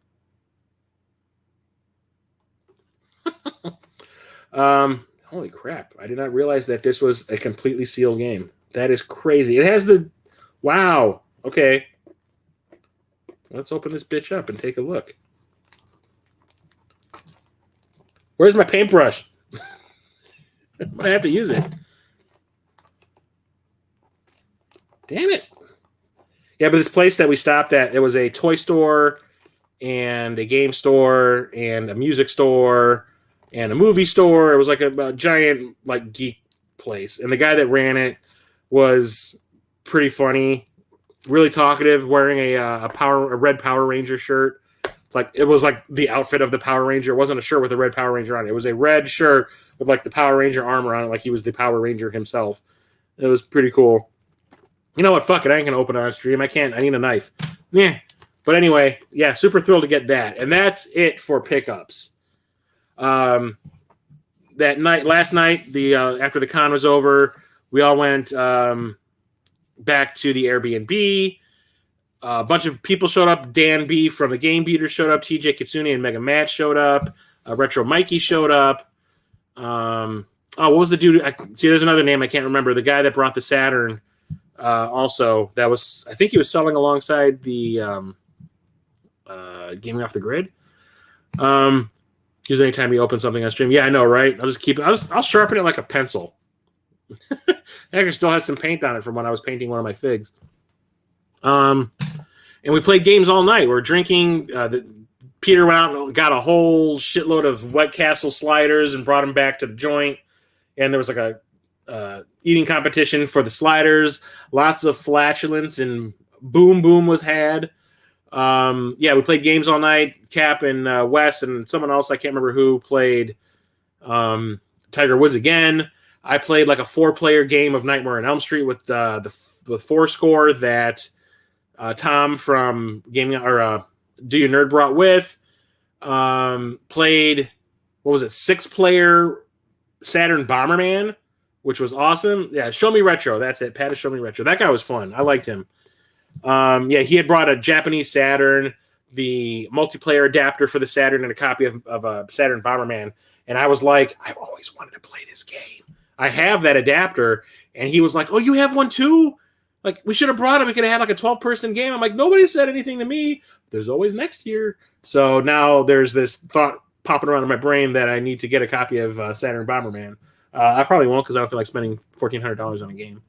A: Holy crap. I did not realize that this was a completely sealed game. That is crazy. It has the... Wow. Okay. Let's open this bitch up and take a look. Where's my paintbrush? I have to use it. Damn it. Yeah, but this place that we stopped at, it was a toy store and a game store and a music store and a movie store. It was like a giant like geek place. And the guy that ran it was pretty funny, really talkative, wearing a red Power Ranger shirt. It was like the outfit of the Power Ranger. It wasn't a shirt with a red Power Ranger on it. It was a red shirt with like the Power Ranger armor on it, like he was the Power Ranger himself. It was pretty cool. You know what? Fuck it. I ain't going to open it on stream. I can't. I need a knife. Yeah. But anyway, yeah, super thrilled to get that. And that's it for pickups. Last night, after the con was over, we all went back to the Airbnb. A bunch of people showed up. Dan B from the Game Beater showed up. TJ Kitsune and Mega Matt showed up. Retro Mikey showed up. What was the dude? There's another name I can't remember. The guy that brought the Saturn. Also, I think he was selling alongside the Gaming Off the Grid. Use anytime you open something on stream. Yeah, I know, right? I'll just keep it. I'll sharpen it like a pencil. Actually, still has some paint on it from when I was painting one of my figs. And we played games all night. We're drinking. Peter went out and got a whole shitload of White Castle sliders and brought them back to the joint. And there was like a eating competition for the sliders. Lots of flatulence and boom was had. We played games all night. Cap and Wes and someone else, I can't remember who, played Tiger Woods again. I played like a 4-player game of Nightmare on Elm Street with the 4-score that Tom from Gaming or Do You Nerd brought with. Played, what was it, 6-player Saturn Bomberman, which was awesome. Yeah, Show Me Retro. That's it. Pat is Show Me Retro. That guy was fun. I liked him. Yeah, he had brought a Japanese Saturn, the multiplayer adapter for the Saturn, and a copy of a Saturn Bomberman. And I was like, I've always wanted to play this game. I have that adapter. And he was like, oh, you have one too? Like, we should have brought him. We could have had like a 12-person game. I'm like, nobody said anything to me. There's always next year. So now there's this thought popping around in my brain that I need to get a copy of Saturn Bomberman. I probably won't because I don't feel like spending $1,400 on a game.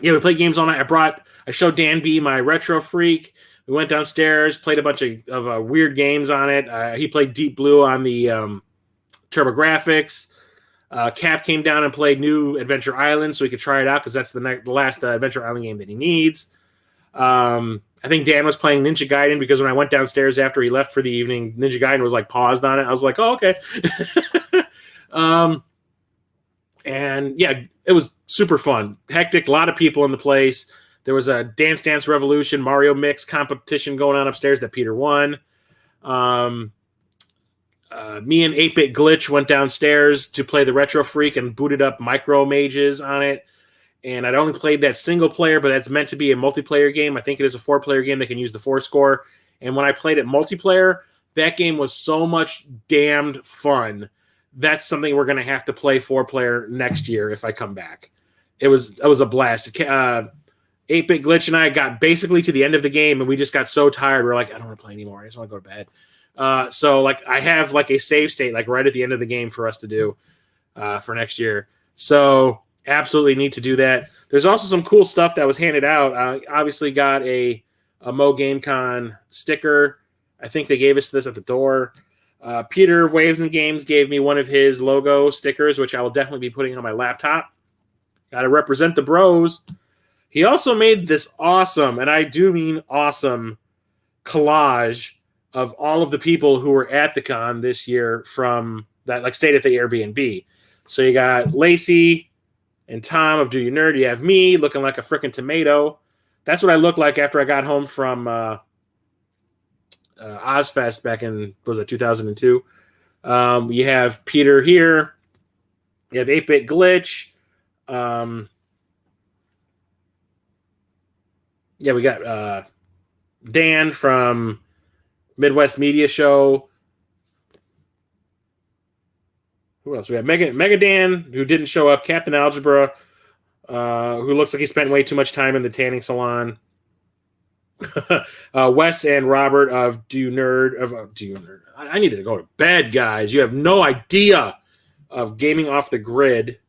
A: Yeah, we played games all night. I showed Dan B my Retro Freak. We went downstairs, played a bunch of weird games on it. He played Deep Blue on the TurboGrafx. Cap came down and played New Adventure Island so he could try it out because that's the last Adventure Island game that he needs. I think Dan was playing Ninja Gaiden because when I went downstairs after he left for the evening, Ninja Gaiden was like paused on it. I was like, oh, okay. And yeah, it was super fun. Hectic, a lot of people in the place. There was a Dance Dance Revolution Mario Mix competition going on upstairs that Peter won. Me and 8-Bit Glitch went downstairs to play the Retro Freak and booted up Micro Mages on it. And I'd only played that single player, but that's meant to be a multiplayer game. I think it is a 4-player game that can use the 4-score. And when I played it multiplayer, that game was so much damned fun. That's something we're going to have to play 4-player next year if I come back. It was a blast. 8-Bit Glitch and I got basically to the end of the game, and we just got so tired. We're like, I don't want to play anymore. I just want to go to bed. So like I have like a save state like right at the end of the game for us to do for next year. So absolutely need to do that. There's also some cool stuff that was handed out. Obviously got a Mo GameCon sticker. I think they gave us this at the door. Peter of Waves and Games gave me one of his logo stickers, which I will definitely be putting on my laptop. Got to represent the bros. He also made this awesome, and I do mean awesome, collage of all of the people who were at the con this year from that, like, stayed at the Airbnb. So you got Lacey and Tom of Do You Nerd. You have me looking like a freaking tomato. That's what I looked like after I got home from Ozfest back in, was it 2002? You have Peter here. You have 8-Bit Glitch. Yeah, we got Dan from Midwest Media Show. Who else? We have Mega Dan, who didn't show up. Captain Algebra, who looks like he spent way too much time in the tanning salon. Wes and Robert of Do You Nerd. Do You Nerd. I needed to go to bed, guys. You have no idea of Gaming Off the Grid.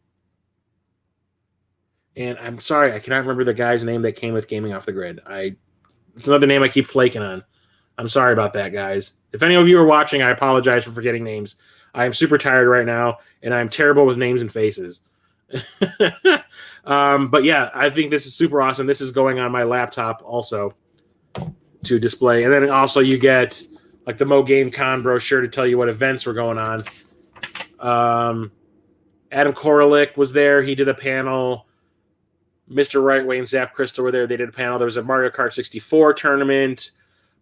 A: And I'm sorry, I cannot remember the guy's name that came with Gaming Off the Grid. It's another name I keep flaking on. I'm sorry about that, guys. If any of you are watching, I apologize for forgetting names. I am super tired right now, and I'm terrible with names and faces. But yeah, I think this is super awesome. This is going on my laptop also to display. And then also you get like the Mo Game Con brochure to tell you what events were going on. Adam Koralik was there. He did a panel. Mr. Rightway and Zap Crystal were there. They did a panel. There was a Mario Kart 64 tournament.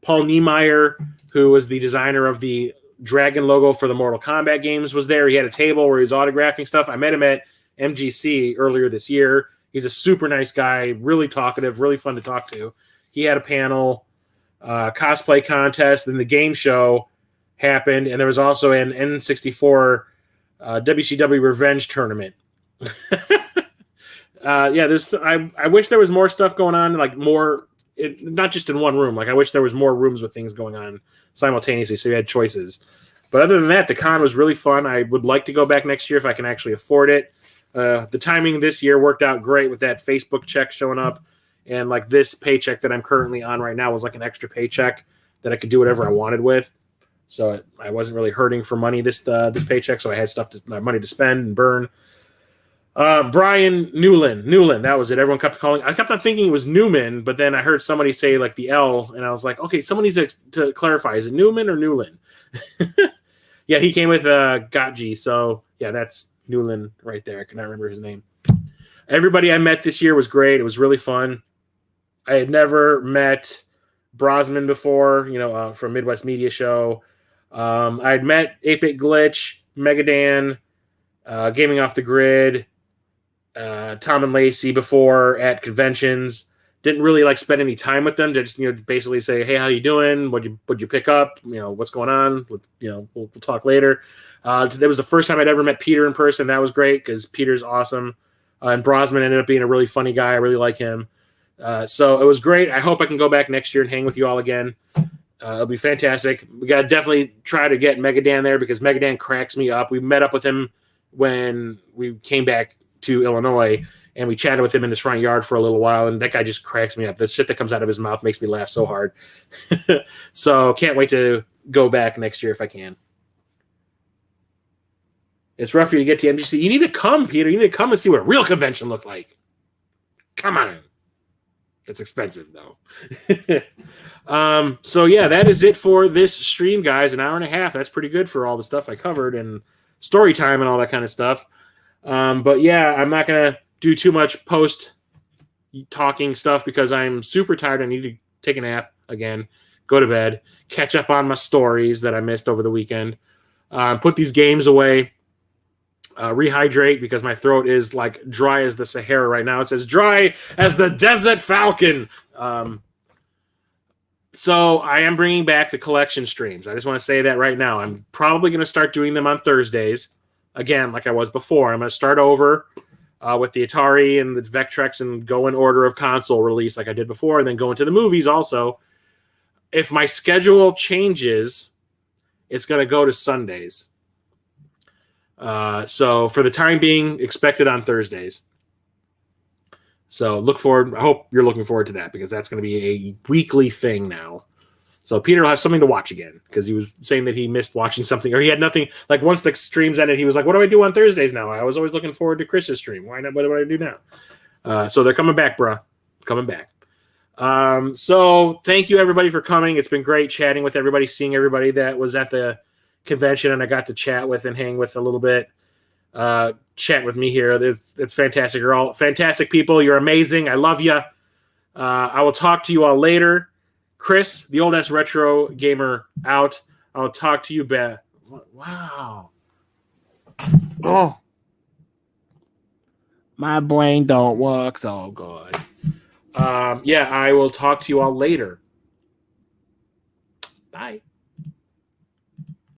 A: Paul Niemeyer, who was the designer of the Dragon logo for the Mortal Kombat games, was there. He had a table where he was autographing stuff. I met him at MGC earlier this year. He's a super nice guy, really talkative, really fun to talk to. He had a panel, cosplay contest, and the game show happened, and there was also an N64 WCW Revenge tournament. Yeah, I wish there was more stuff going on, like more, not just in one room. Like I wish there was more rooms with things going on simultaneously, so you had choices. But other than that, the con was really fun. I would like to go back next year if I can actually afford it. The timing this year worked out great with that Facebook check showing up, and like this paycheck that I'm currently on right now was like an extra paycheck that I could do whatever I wanted with. So I wasn't really hurting for money this paycheck, so I had money to spend and burn. Brian Newland, that was it. Everyone kept calling. I kept on thinking it was Newman, but then I heard somebody say like the L, and I was like, okay, someone needs to clarify. Is it Newman or Newland? Yeah, he came with Gotji, so yeah, that's Newland right there. I cannot remember his name. Everybody I met this year was great. It was really fun. I had never met Brosman before, from Midwest Media Show. I'd met 8-Bit Glitch, Megadan, Gaming Off the Grid, Tom and Lacey before at conventions. Didn't really like spend any time with them. Just basically say, hey, how you doing? What'd you pick up? What's going on? We'll talk later. That was the first time I'd ever met Peter in person. That was great because Peter's awesome, and Brosman ended up being a really funny guy. I really like him. So it was great. I hope I can go back next year and hang with you all again. It'll be fantastic. We got to definitely try to get Megadan there because Megadan cracks me up. We met up with him when we came back to Illinois, and we chatted with him in his front yard for a little while, and that guy just cracks me up. The shit that comes out of his mouth makes me laugh so hard. So can't wait to go back next year if I can. It's rough for you to get to MGC. You need to come, Peter. You need to come and see what a real convention looked like. Come on. It's expensive, though. So, yeah, that is it for this stream, guys. An hour and a half. That's pretty good for all the stuff I covered and story time and all that kind of stuff. But, yeah, I'm not going to do too much post-talking stuff because I'm super tired. I need to take a nap again, go to bed, catch up on my stories that I missed over the weekend, put these games away, rehydrate because my throat is like dry as the Sahara right now. It's as dry as the desert Falcon. So I am bringing back the collection streams. I just want to say that right now. I'm probably going to start doing them on Thursdays. Again, like I was before. I'm going to start over with the Atari and the Vectrex and go in order of console release like I did before, and then go into the movies also. If my schedule changes, it's going to go to Sundays. So for the time being, expect it on Thursdays. So look forward. I hope you're looking forward to that because that's going to be a weekly thing now. So Peter will have something to watch again because he was saying that he missed watching something or he had nothing. Like once the streams ended, he was like, what do I do on Thursdays now? I was always looking forward to Chris's stream. Why not? What do I do now? So they're coming back, bruh. Coming back. So thank you everybody for coming. It's been great chatting with everybody, seeing everybody that was at the convention and I got to chat with and hang with a little bit. Chat with me here. It's fantastic. You're all fantastic people. You're amazing. I love you. I will talk to you all later. Chris, the old ass retro gamer, out. I'll talk to you back. Wow. Oh, my brain don't work so good. Yeah, I will talk to you all later. Bye.